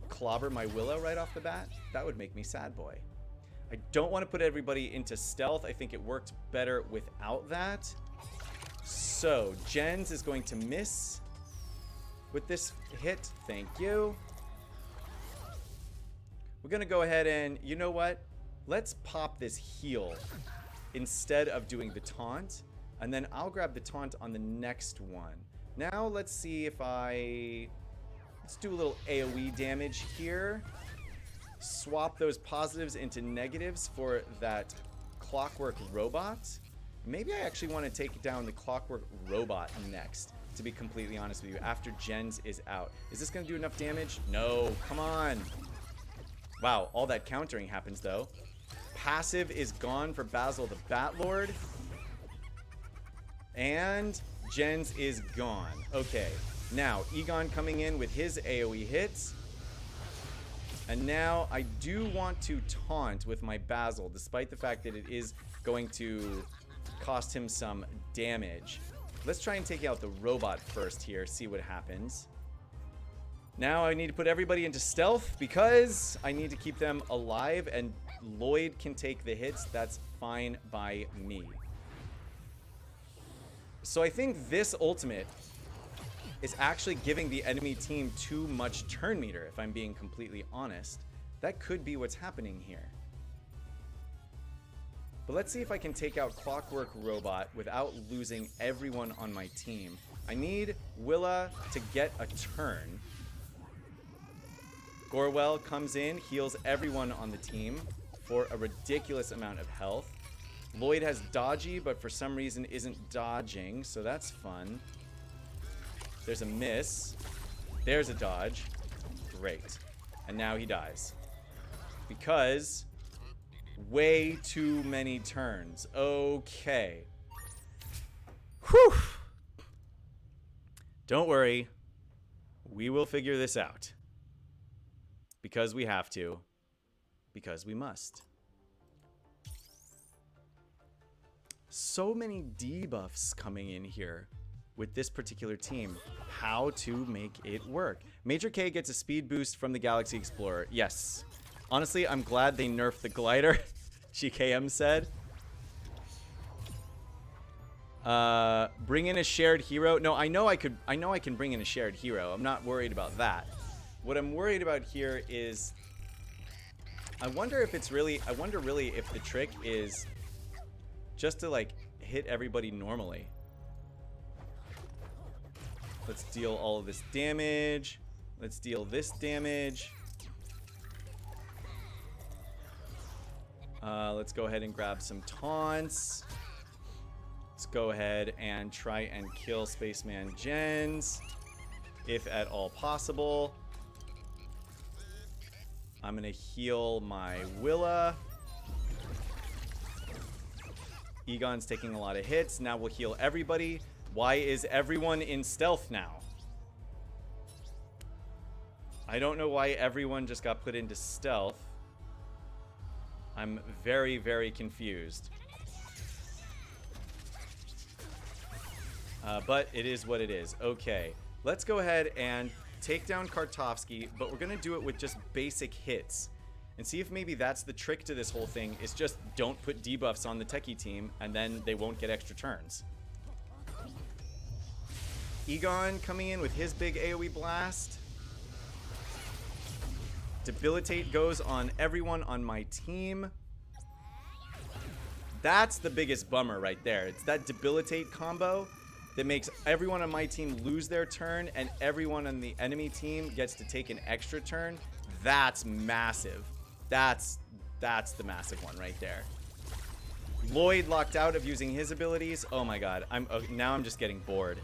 clobber my Willow right off the bat? That would make me sad, boy. I don't want to put everybody into stealth. I think it worked better without that. So, Jens is going to miss with this hit. Thank you. We're going to go ahead and, you know what? Let's pop this heal instead of doing the taunt. And then I'll grab the taunt on the next one. Now, let's see if let's do a little AoE damage here. Swap those positives into negatives for that Clockwork Robot. Maybe I actually want to take down the Clockwork Robot next, to be completely honest with you, after Jens is out. Is this going to do enough damage? No, come on. Wow, all that countering happens, though. Passive is gone for Basil the Batlord. And Jens is gone. Okay, now Egon coming in with his AoE hits. And now I do want to taunt with my Basil, despite the fact that it is going to cost him some damage. Let's try and take out the robot first here, see what happens. Now I need to put everybody into stealth because I need to keep them alive, and Lloyd can take the hits. That's fine by me. So I think this ultimate is actually giving the enemy team too much turn meter, if I'm being completely honest. That could be what's happening here. But let's see if I can take out Clockwork Robot without losing everyone on my team. I need Willa to get a turn. Gorwell comes in, heals everyone on the team for a ridiculous amount of health. Lloyd has dodgy, but for some reason isn't dodging, so that's fun. There's a miss. There's a dodge. Great. And now he dies. Because way too many turns. Okay. Whew. Don't worry. We will figure this out. Because we have to. Because we must. So many debuffs coming in here with this particular team. How to make it work. Major K gets a speed boost from the Galaxy Explorer. Yes. Honestly, I'm glad they nerfed the glider. GKM said. Bring in a shared hero. No, I know I can bring in a shared hero. I'm not worried about that. What I'm worried about here is I wonder really if the trick is just to like hit everybody normally. Let's deal all of this damage. Let's deal this damage. Let's go ahead and grab some taunts. Let's go ahead and try and kill Spaceman Jens, if at all possible. I'm gonna heal my Willa. Egon's taking a lot of hits. Now we'll heal everybody. Why is everyone in stealth now? I don't know why everyone just got put into stealth. I'm very, very confused. But it is what it is. Okay, let's go ahead and take down Kartovsky, but we're going to do it with just basic hits. And see if maybe that's the trick to this whole thing, is just don't put debuffs on the techie team, and then they won't get extra turns. Egon coming in with his big AoE blast. Debilitate goes on everyone on my team. That's the biggest bummer right there. It's that Debilitate combo that makes everyone on my team lose their turn, and everyone on the enemy team gets to take an extra turn. That's massive. That's the massive one right there. Lloyd locked out of using his abilities. Oh my god. Now I'm just getting bored.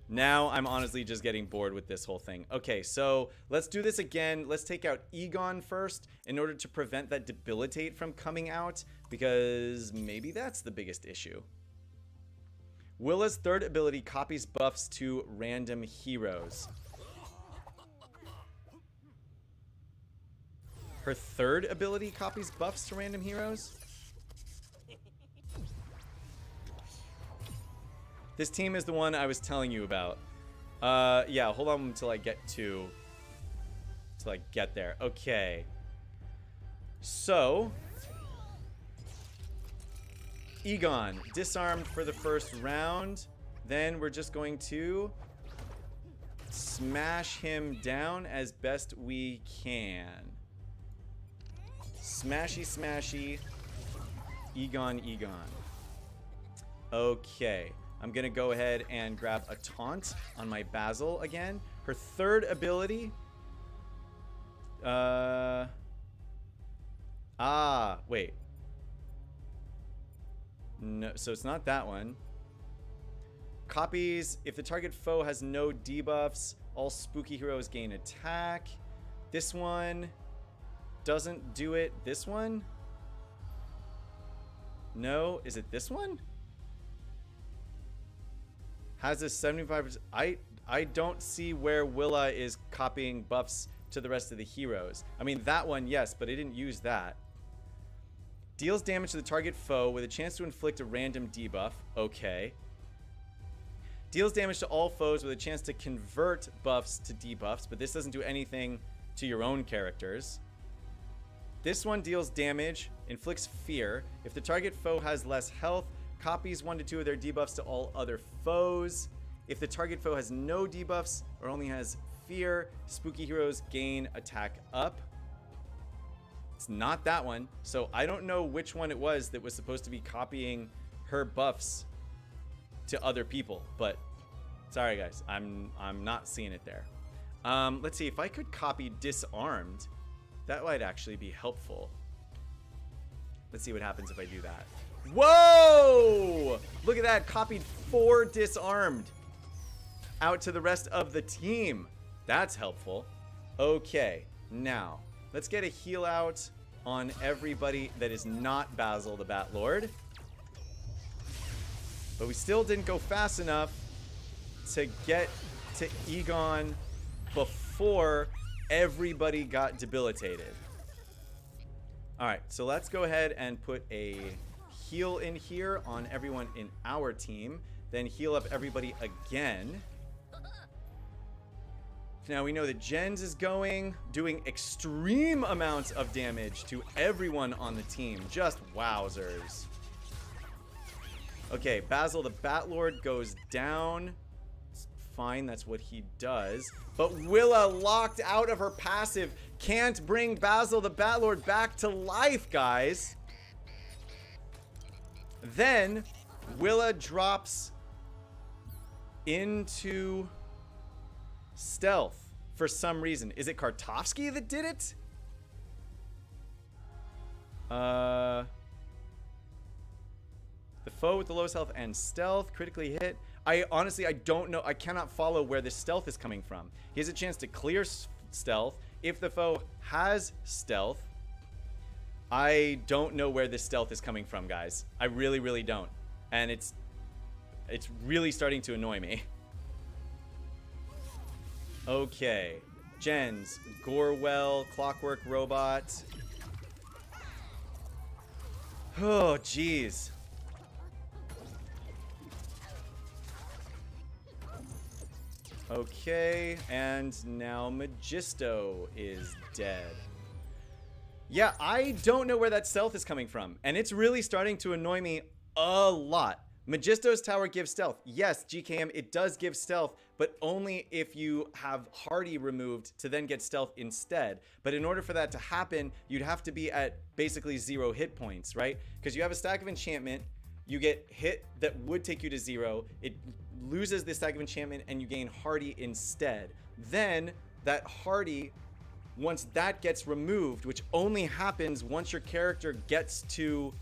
Now I'm honestly just getting bored with this whole thing. Okay, so let's do this again. Let's take out Egon first in order to prevent that Debilitate from coming out, because maybe that's the biggest issue. Willa's third ability copies buffs to random heroes. Her third ability copies buffs to random heroes? This team is the one I was telling you about. Yeah, hold on until I get there. Okay. So, Egon, disarmed for the first round. Then we're just going to smash him down as best we can. Smashy, smashy. Egon, Egon. Okay. I'm going to go ahead and grab a taunt on my Basil again. Her third ability. Wait. No, so it's not that one. Copies, if the target foe has no debuffs, all spooky heroes gain attack. This one doesn't do it. This one? No, is it this one? Has a 75%. I don't see where Willa is copying buffs to the rest of the heroes. I mean, that one, yes, but I didn't use that. Deals damage to the target foe with a chance to inflict a random debuff. Okay. Deals damage to all foes with a chance to convert buffs to debuffs, but this doesn't do anything to your own characters. This one deals damage, inflicts fear. If the target foe has less health, copies 1 to 2 of their debuffs to all other foes. If the target foe has no debuffs or only has fear, spooky heroes gain attack up. It's not that one, so I don't know which one it was that was supposed to be copying her buffs to other people, but sorry guys, I'm not seeing it there. Let's see if I could copy disarmed. That might actually be helpful. Let's see what happens if I do that. Whoa! Look at that, copied 4 disarmed out to the rest of the team. That's helpful. Okay, now let's get a heal out on everybody that is not Basil the Bat Lord. But we still didn't go fast enough to get to Egon before everybody got debilitated. Alright, so let's go ahead and put a heal in here on everyone in our team. Then heal up everybody again. Now we know that Jens is doing extreme amounts of damage to everyone on the team. Just wowzers. Okay, Basil the Batlord goes down. It's fine, that's what he does. But Willa, locked out of her passive, can't bring Basil the Batlord back to life, guys. Then Willa drops into stealth for some reason. Is it Kartovsky that did it? The foe with the lowest health and stealth critically hit. I don't know. I cannot follow where this stealth is coming from. He has a chance to clear stealth if the foe has stealth. I don't know where this stealth is coming from, guys. I really, really don't. And it's really starting to annoy me. Okay. Jens, Gorewell, Clockwork Robot. Oh, jeez. Okay, and now Magisto is dead. Yeah, I don't know where that stealth is coming from, and it's really starting to annoy me a lot. Magisto's tower gives stealth. Yes, GKM, it does give stealth, but only if you have Hardy removed to then get stealth instead. But in order for that to happen, you'd have to be at basically 0 hit points, right? Because you have a stack of enchantment, you get hit that would take you to 0, it loses the stack of enchantment, and you gain Hardy instead. Then that Hardy, once that gets removed, which only happens once your character gets to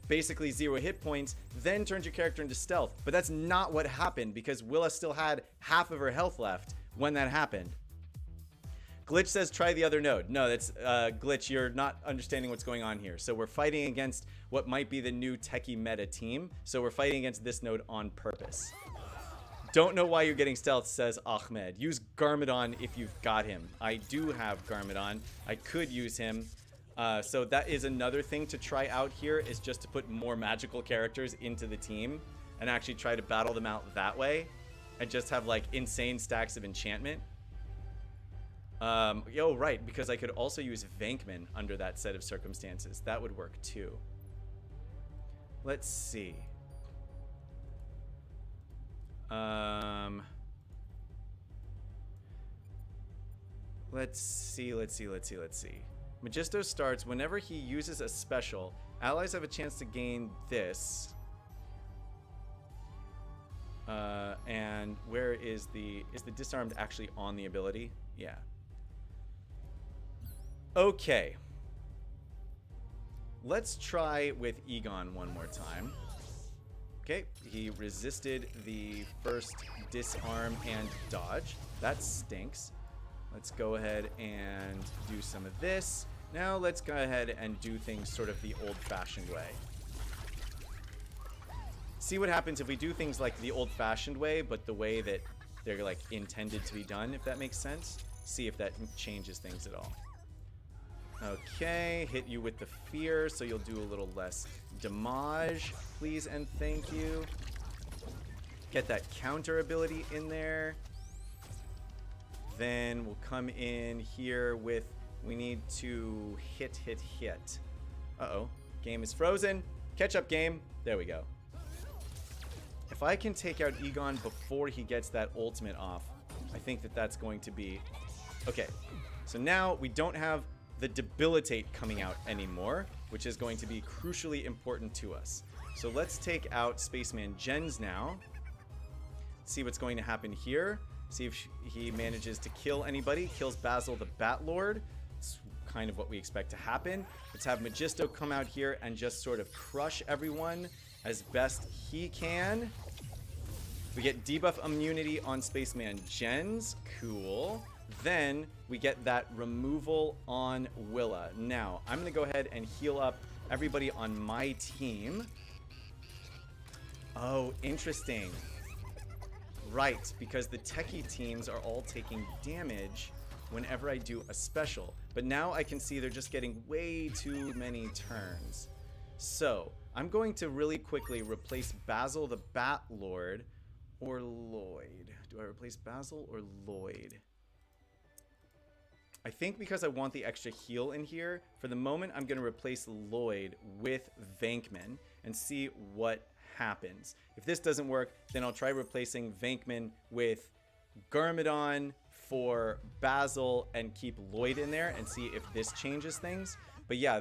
basically 0 hit points, then turns your character into stealth. But that's not what happened, because Willa still had half of her health left when that happened. Glitch says try the other node. No, that's Glitch, you're not understanding what's going on here. So we're fighting against what might be the new techie meta team. So we're fighting against this node on purpose. Don't know why you're getting stealth, says Ahmed. Use Garmadon if you've got him. I do have Garmadon. I could use him. So that is another thing to try out here, is just to put more magical characters into the team and actually try to battle them out that way and just have like insane stacks of enchantment. Right, because I could also use Venkman under that set of circumstances. That would work too. Let's see. Let's see. Magisto starts whenever he uses a special. Allies have a chance to gain this. And where is the disarmed actually on the ability? Yeah. Okay. Let's try with Egon one more time. Okay, he resisted the first disarm and dodge. That stinks. Let's go ahead and do some of this. Now let's go ahead and do things sort of the old-fashioned way. See what happens if we do things like the old-fashioned way, but the way that they're like intended to be done, if that makes sense. See if that changes things at all. Okay, hit you with the fear, so you'll do a little less damage, please and thank you. Get that counter ability in there. Then we'll come in here with, we need to hit. Uh-oh, game is frozen. Catch up game. There we go. If I can take out Egon before he gets that ultimate off, I think that that's going to be... Okay, so now we don't have the debilitate coming out anymore, which is going to be crucially important to us. So let's take out Spaceman Jens now. See what's going to happen here. See if he manages to kill anybody. Kills Basil the Batlord. It's kind of what we expect to happen. Let's have Magisto come out here and just sort of crush everyone as best he can. We get debuff immunity on Spaceman Jens. Cool. Then we get that removal on Willa. Now, I'm going to go ahead and heal up everybody on my team. Oh, interesting. Right, because the techie teams are all taking damage whenever I do a special. But now I can see they're just getting way too many turns. So, I'm going to really quickly replace Basil the Batlord or Lloyd. Do I replace Basil or Lloyd? I think because I want the extra heal in here, for the moment I'm going to replace Lloyd with Venkman and see what happens. If this doesn't work, then I'll try replacing Venkman with Garmadon for Basil and keep Lloyd in there and see if this changes things. But yeah,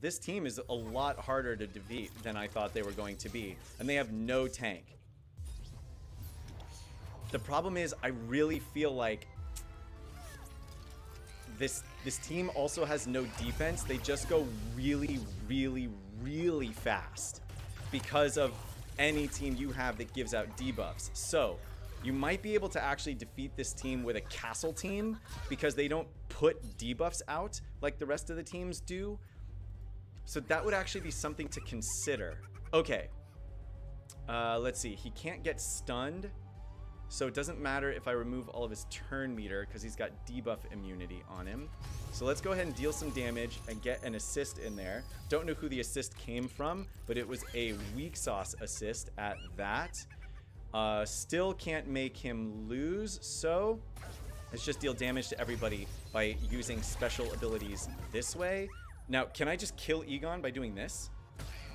this team is a lot harder to defeat than I thought they were going to be, and they have no tank. The problem is I really feel like this team also has no defense. They just go really, really, really fast because of any team you have that gives out debuffs. So you might be able to actually defeat this team with a castle team because they don't put debuffs out like the rest of the teams do. So that would actually be something to consider. Okay. Let's see. He can't get stunned. So it doesn't matter if I remove all of his turn meter because he's got debuff immunity on him. So let's go ahead and deal some damage and get an assist in there. Don't know who the assist came from, but it was a weak sauce assist at that. Still can't make him lose, so let's just deal damage to everybody by using special abilities this way. Now, can I just kill Egon by doing this?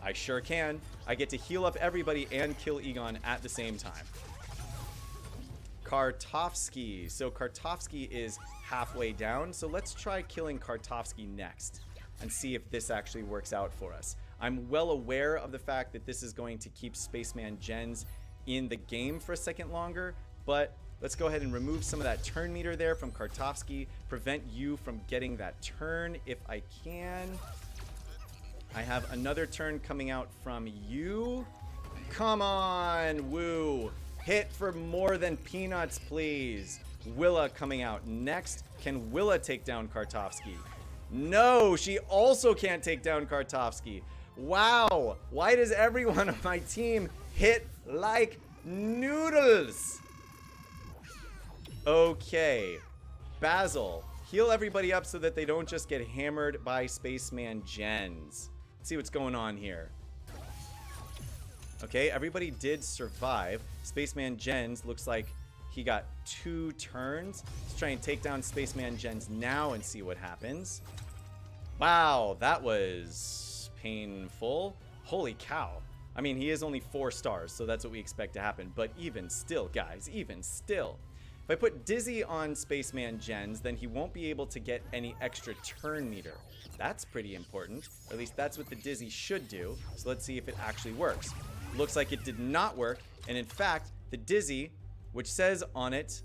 I sure can. I get to heal up everybody and kill Egon at the same time. Kartovsky. So Kartovsky is halfway down. So let's try killing Kartovsky next and see if this actually works out for us. I'm well aware of the fact that this is going to keep Spaceman Gens in the game for a second longer, but let's go ahead and remove some of that turn meter there from Kartovsky, prevent you from getting that turn if I can. I have another turn coming out from you. Come on, Woo. Hit for more than peanuts, please. Willa coming out next. Can Willa take down Kartovsky? No, she also can't take down Kartovsky. Wow, why does everyone on my team hit like noodles? Okay, Basil, heal everybody up so that they don't just get hammered by Spaceman Gens. Let's see what's going on here. Okay, everybody did survive. Spaceman Gens looks like he got 2 turns. Let's try and take down Spaceman Gens now and see what happens. Wow, that was painful. Holy cow. I mean, he is only 4 stars, so that's what we expect to happen. But even still, guys, even still. If I put Dizzy on Spaceman Gens, then he won't be able to get any extra turn meter. That's pretty important. Or at least that's what the Dizzy should do. So let's see if it actually works. Looks like it did not work. And in fact, the Dizzy, which says on it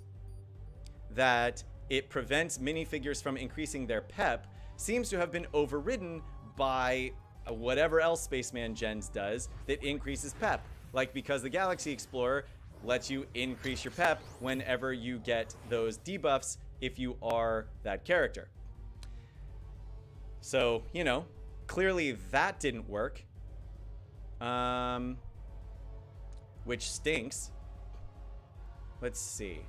that it prevents minifigures from increasing their pep, seems to have been overridden by whatever else Spaceman Gens does that increases pep. Like because the Galaxy Explorer lets you increase your pep whenever you get those debuffs if you are that character. So, you know, clearly that didn't work. Which stinks. Let's see.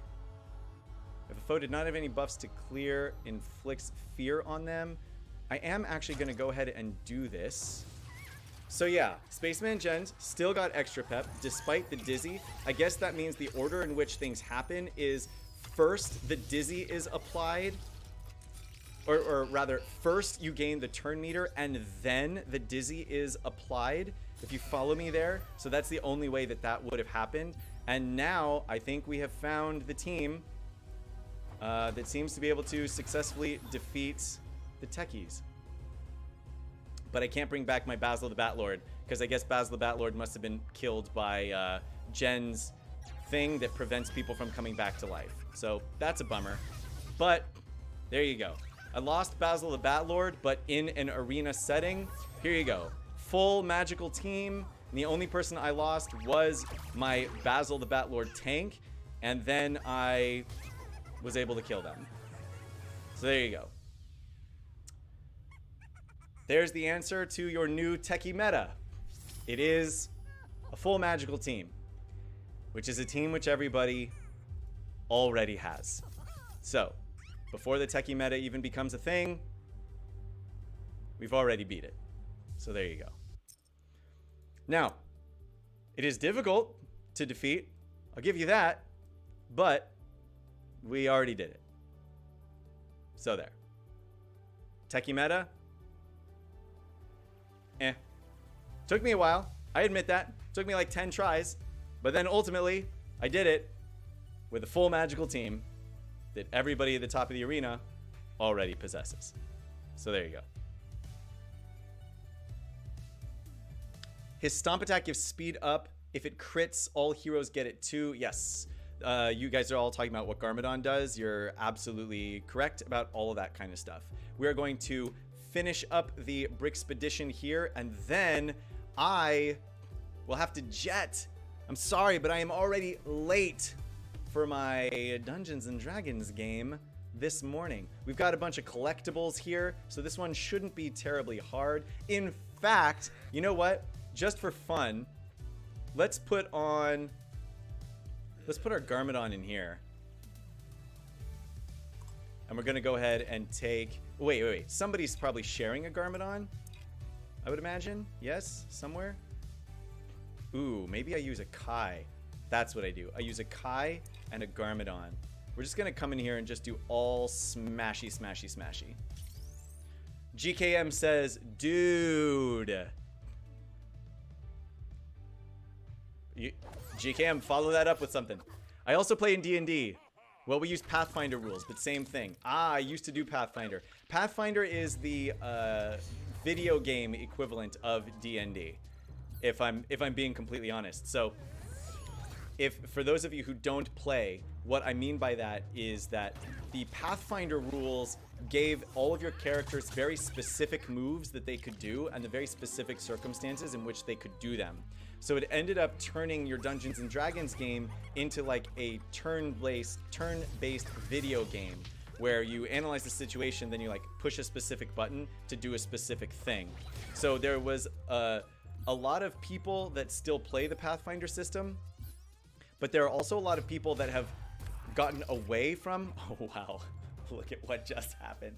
If a foe did not have any buffs to clear, inflicts fear on them. I am actually going to go ahead and do this. So yeah, Spaceman Gens still got extra pep despite the Dizzy. I guess that means the order in which things happen is first the Dizzy is applied, or rather first you gain the turn meter and then the Dizzy is applied, if you follow me there. So that's the only way that that would have happened. And now I think we have found the team that seems to be able to successfully defeat the techies. But I can't bring back my Basil the Batlord because I guess Basil the Batlord must have been killed by Jen's thing that prevents people from coming back to life. So that's a bummer. But there you go. I lost Basil the Batlord, but in an arena setting. Here you go. Full magical team. And the only person I lost was my Basil the Batlord tank. And then I was able to kill them. So there you go. There's the answer to your new techie meta. It is a full magical team, which is a team which everybody already has. So, before the techie meta even becomes a thing, we've already beat it. So there you go. Now, it is difficult to defeat. I'll give you that. But we already did it. So there. Techie meta. Took me a while. I admit that. Took me like 10 tries. But then ultimately, I did it with a full magical team that everybody at the top of the arena already possesses. So there you go. His stomp attack gives speed up. If it crits, all heroes get it too. Yes. You guys are all talking about what Garmadon does. You're absolutely correct about all of that kind of stuff. We are going to finish up the Brixpedition here, and then I will have to jet. I'm sorry, but I am already late for my Dungeons and Dragons game this morning. We've got a bunch of collectibles here, so this one shouldn't be terribly hard. In fact, you know what? Just for fun, let's put our Garmadon in here. And we're going to go ahead and take... Wait. Somebody's probably sharing a Garmadon, I would imagine. Yes? Somewhere? Ooh, maybe I use a Kai. That's what I do. I use a Kai and a Garmadon. We're just going to come in here and just do all smashy, smashy, smashy. GKM says, dude. GKM, follow that up with something. I also play in D&D. Well, we use Pathfinder rules, but same thing. I used to do Pathfinder. Pathfinder is the video game equivalent of D&D, if I'm being completely honest. So, for those of you who don't play, what I mean by that is that the Pathfinder rules gave all of your characters very specific moves that they could do and the very specific circumstances in which they could do them. So it ended up turning your Dungeons and Dragons game into like a turn-based video game where you analyze the situation, then you like push a specific button to do a specific thing. So there was a lot of people that still play the Pathfinder system, but there are also a lot of people that have gotten away from, oh wow, look at what just happened.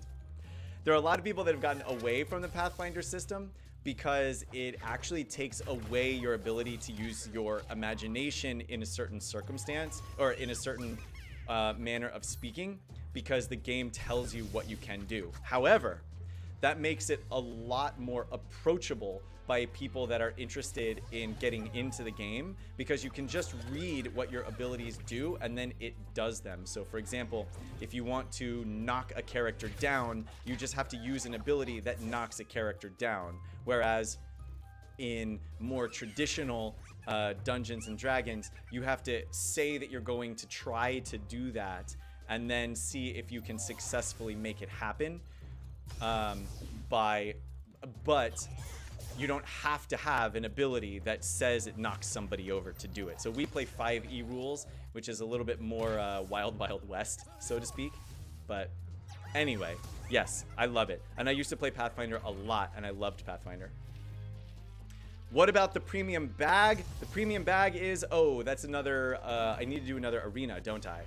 There are a lot of people that have gotten away from the Pathfinder system because it actually takes away your ability to use your imagination in a certain circumstance or in a certain manner of speaking, because the game tells you what you can do. However, that makes it a lot more approachable by people that are interested in getting into the game, because you can just read what your abilities do and then it does them. So for example, if you want to knock a character down, you just have to use an ability that knocks a character down. Whereas in more traditional Dungeons and Dragons, you have to say that you're going to try to do that and then see if you can successfully make it happen. But you don't have to have an ability that says it knocks somebody over to do it. So we play 5e rules, which is a little bit more Wild Wild West, so to speak. But anyway, yes, I love it. And I used to play Pathfinder a lot, and I loved Pathfinder. What about the premium bag? The premium bag is, oh, that's another, I need to do another arena, don't I?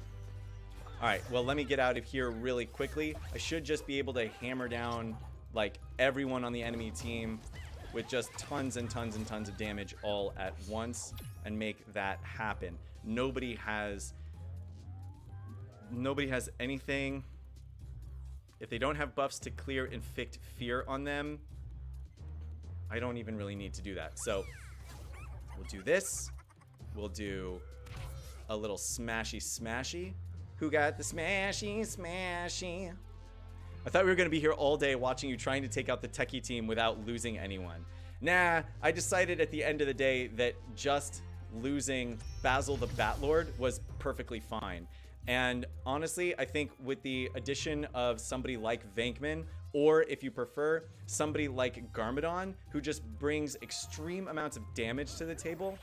All right, well, let me get out of here really quickly. I should just be able to hammer down like everyone on the enemy team with just tons and tons and tons of damage all at once and make that happen. Nobody has anything. If they don't have buffs to clear inflict fear on them, I don't even really need to do that. So we'll do this. We'll do a little smashy smashy. Who got the smashy smashy? I thought we were going to be here all day watching you trying to take out the techie team without losing anyone. Nah, I decided at the end of the day that just losing Basil the Batlord was perfectly fine. And honestly, I think with the addition of somebody like Venkman, or if you prefer, somebody like Garmadon, who just brings extreme amounts of damage to the table,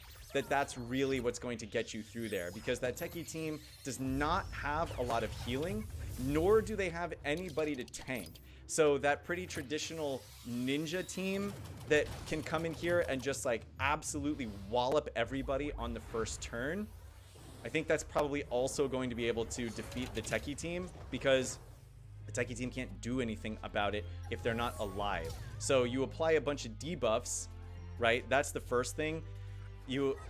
that's really what's going to get you through there. Because that techie team does not have a lot of healing, nor do they have anybody to tank. So that pretty traditional ninja team that can come in here and just like absolutely wallop everybody on the first turn, I think that's probably also going to be able to defeat the techie team, because the techie team can't do anything about it if they're not alive. So you apply a bunch of debuffs, right? That's the first thing.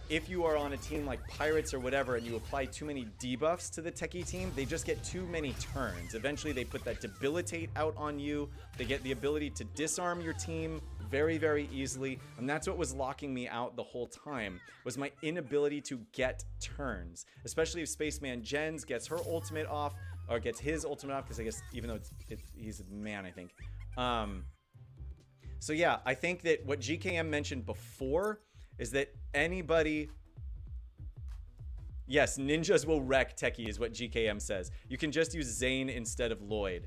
If you are on a team like Pirates or whatever and you apply too many debuffs to the techie team, they just get too many turns. Eventually they put that debilitate out on you. They get the ability to disarm your team very, very easily. And that's what was locking me out the whole time, was my inability to get turns. Especially if Spaceman Jens gets her ultimate off, or gets his ultimate off, because I guess even though he's a man, I think. So yeah, I think that what GKM mentioned before is that anybody... Yes, ninjas will wreck techie is what GKM says. You can just use Zane instead of Lloyd.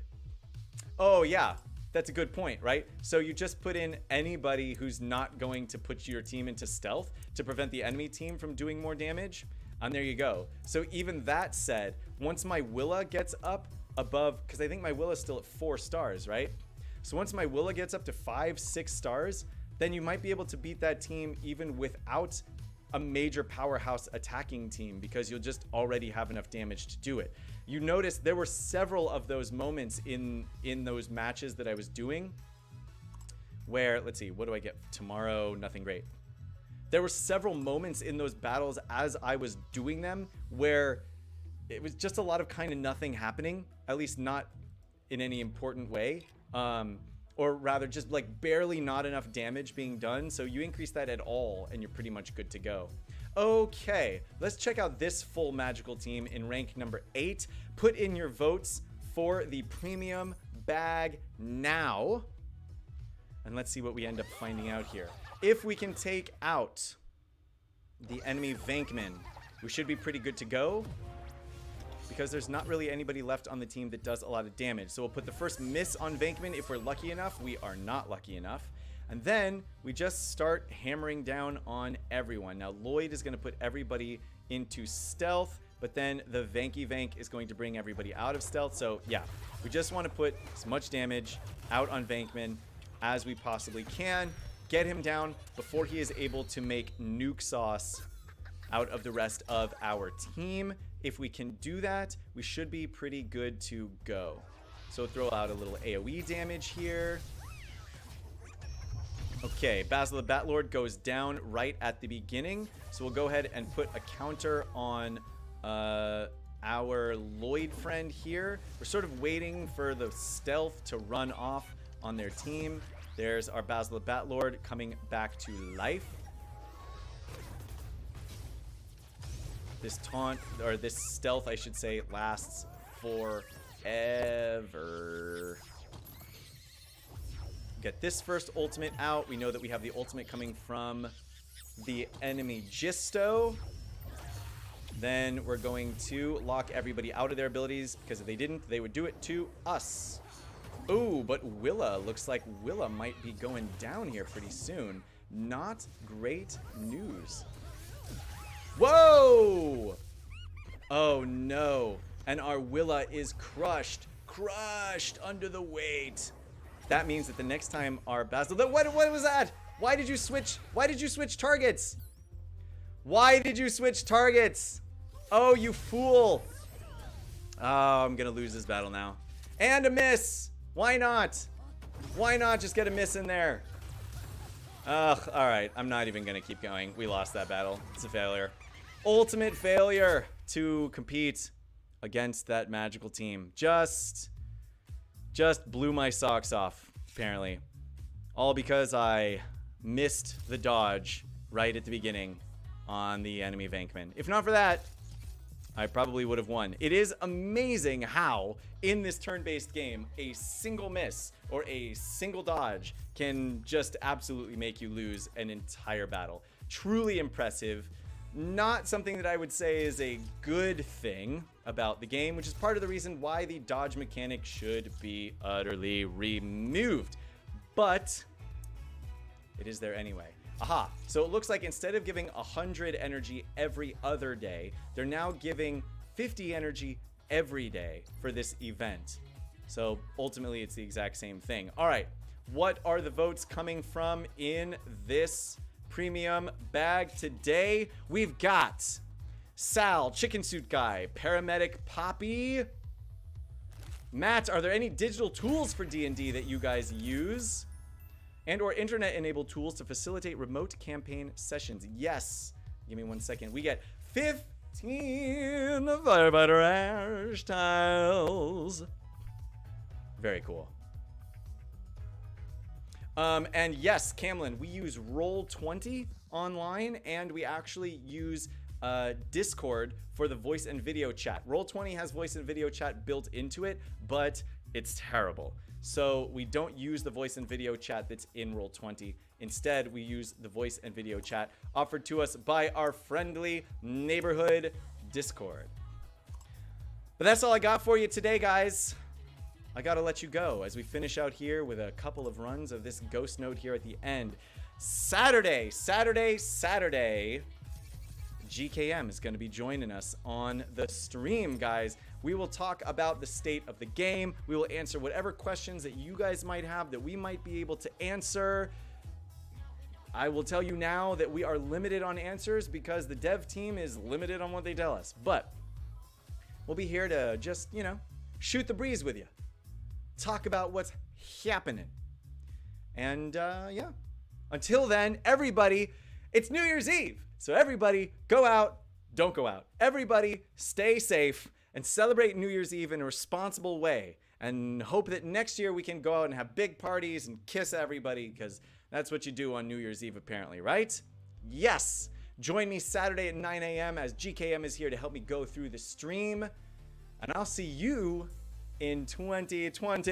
Oh yeah, that's a good point, right? So you just put in anybody who's not going to put your team into stealth to prevent the enemy team from doing more damage, and there you go. So even that said, once my Willa gets up above, because I think my Willa's still at 4 stars, right? So once my Willa gets up to 5, 6 stars, then you might be able to beat that team even without a major powerhouse attacking team, because you'll just already have enough damage to do it. You notice there were several of those moments in those matches that I was doing where, let's see, what do I get tomorrow? Nothing great. there were several moments in those battles as I was doing them where it was just a lot of kind of nothing happening, at least not in any important way. Or rather just like barely not enough damage being done. So you increase that at all and you're pretty much good to go. Okay, let's check out this full magical team in rank number 8. Put in your votes for the premium bag now. And let's see what we end up finding out here. If we can take out the enemy Venkman, we should be pretty good to go, because there's not really anybody left on the team that does a lot of damage. So we'll put the first miss on Venkman if we're lucky enough. We are not lucky enough. And then we just start hammering down on everyone. Now Lloyd is going to put everybody into stealth, but then the Vanky Vank is going to bring everybody out of stealth. So yeah, we just want to put as much damage out on Venkman as we possibly can. Get him down before he is able to make nuke sauce out of the rest of our team. If we can do that, we should be pretty good to go. So throw out a little AoE damage here. Okay, Basil the Batlord goes down right at the beginning. So we'll go ahead and put a counter on our Lloyd friend here. We're sort of waiting for the stealth to run off on their team. There's our Basil the Batlord coming back to life. This taunt, or this stealth, I should say, lasts forever. Get this first ultimate out. We know that we have the ultimate coming from the enemy Gisto. Then we're going to lock everybody out of their abilities, because if they didn't, they would do it to us. Ooh, but Willa, looks like Willa might be going down here pretty soon. Not great news. Whoa! Oh no. And our Willa is crushed under the weight. That means that the next time our Basil... What was that? Why did you switch? Why did you switch targets? Why did you switch targets? Oh, you fool. Oh, I'm gonna lose this battle now. And a miss. Why not? Why not just get a miss in there? Ugh, alright. I'm not even gonna keep going. We lost that battle. It's a failure. Ultimate failure to compete against that magical team. Just blew my socks off, apparently. All because I missed the dodge right at the beginning on the enemy Venkman. If not for that, I probably would have won. It is amazing how, in this turn-based game, a single miss or a single dodge can just absolutely make you lose an entire battle. Truly impressive. Not something that I would say is a good thing about the game, which is part of the reason why the dodge mechanic should be utterly removed. But it is there anyway. Aha, so it looks like instead of giving 100 energy every other day, they're now giving 50 energy every day for this event. So ultimately it's the exact same thing. All right, what are the votes coming from in this premium bag today? We've got Sal, Chicken Suit Guy, Paramedic Poppy. Matt, are there any digital tools for D&D that you guys use? And or internet-enabled tools to facilitate remote campaign sessions? Yes. Give me 1 second. We get 15 Firefighter Ash tiles. Very cool. And yes, Camlin, we use Roll20 online, and we actually use Discord for the voice and video chat. Roll20 has voice and video chat built into it, but it's terrible. So we don't use the voice and video chat that's in Roll20. Instead, we use the voice and video chat offered to us by our friendly neighborhood Discord. But that's all I got for you today, guys. I gotta let you go as we finish out here with a couple of runs of this ghost node here at the end. Saturday, GKM is going to be joining us on the stream, guys. We will talk about the state of the game. We will answer whatever questions that you guys might have that we might be able to answer. I will tell you now that we are limited on answers because the dev team is limited on what they tell us. But we'll be here to just, shoot the breeze with you. Talk about what's happening. And yeah, until then, everybody, It's New Year's Eve. So everybody go out, don't go out. Everybody stay safe and celebrate New Year's Eve in a responsible way. And hope that next year we can go out and have big parties and kiss everybody, because that's what you do on New Year's Eve apparently, right? Yes. Join me Saturday at 9 a.m. as GKM is here to help me go through the stream. And I'll see you in 2021.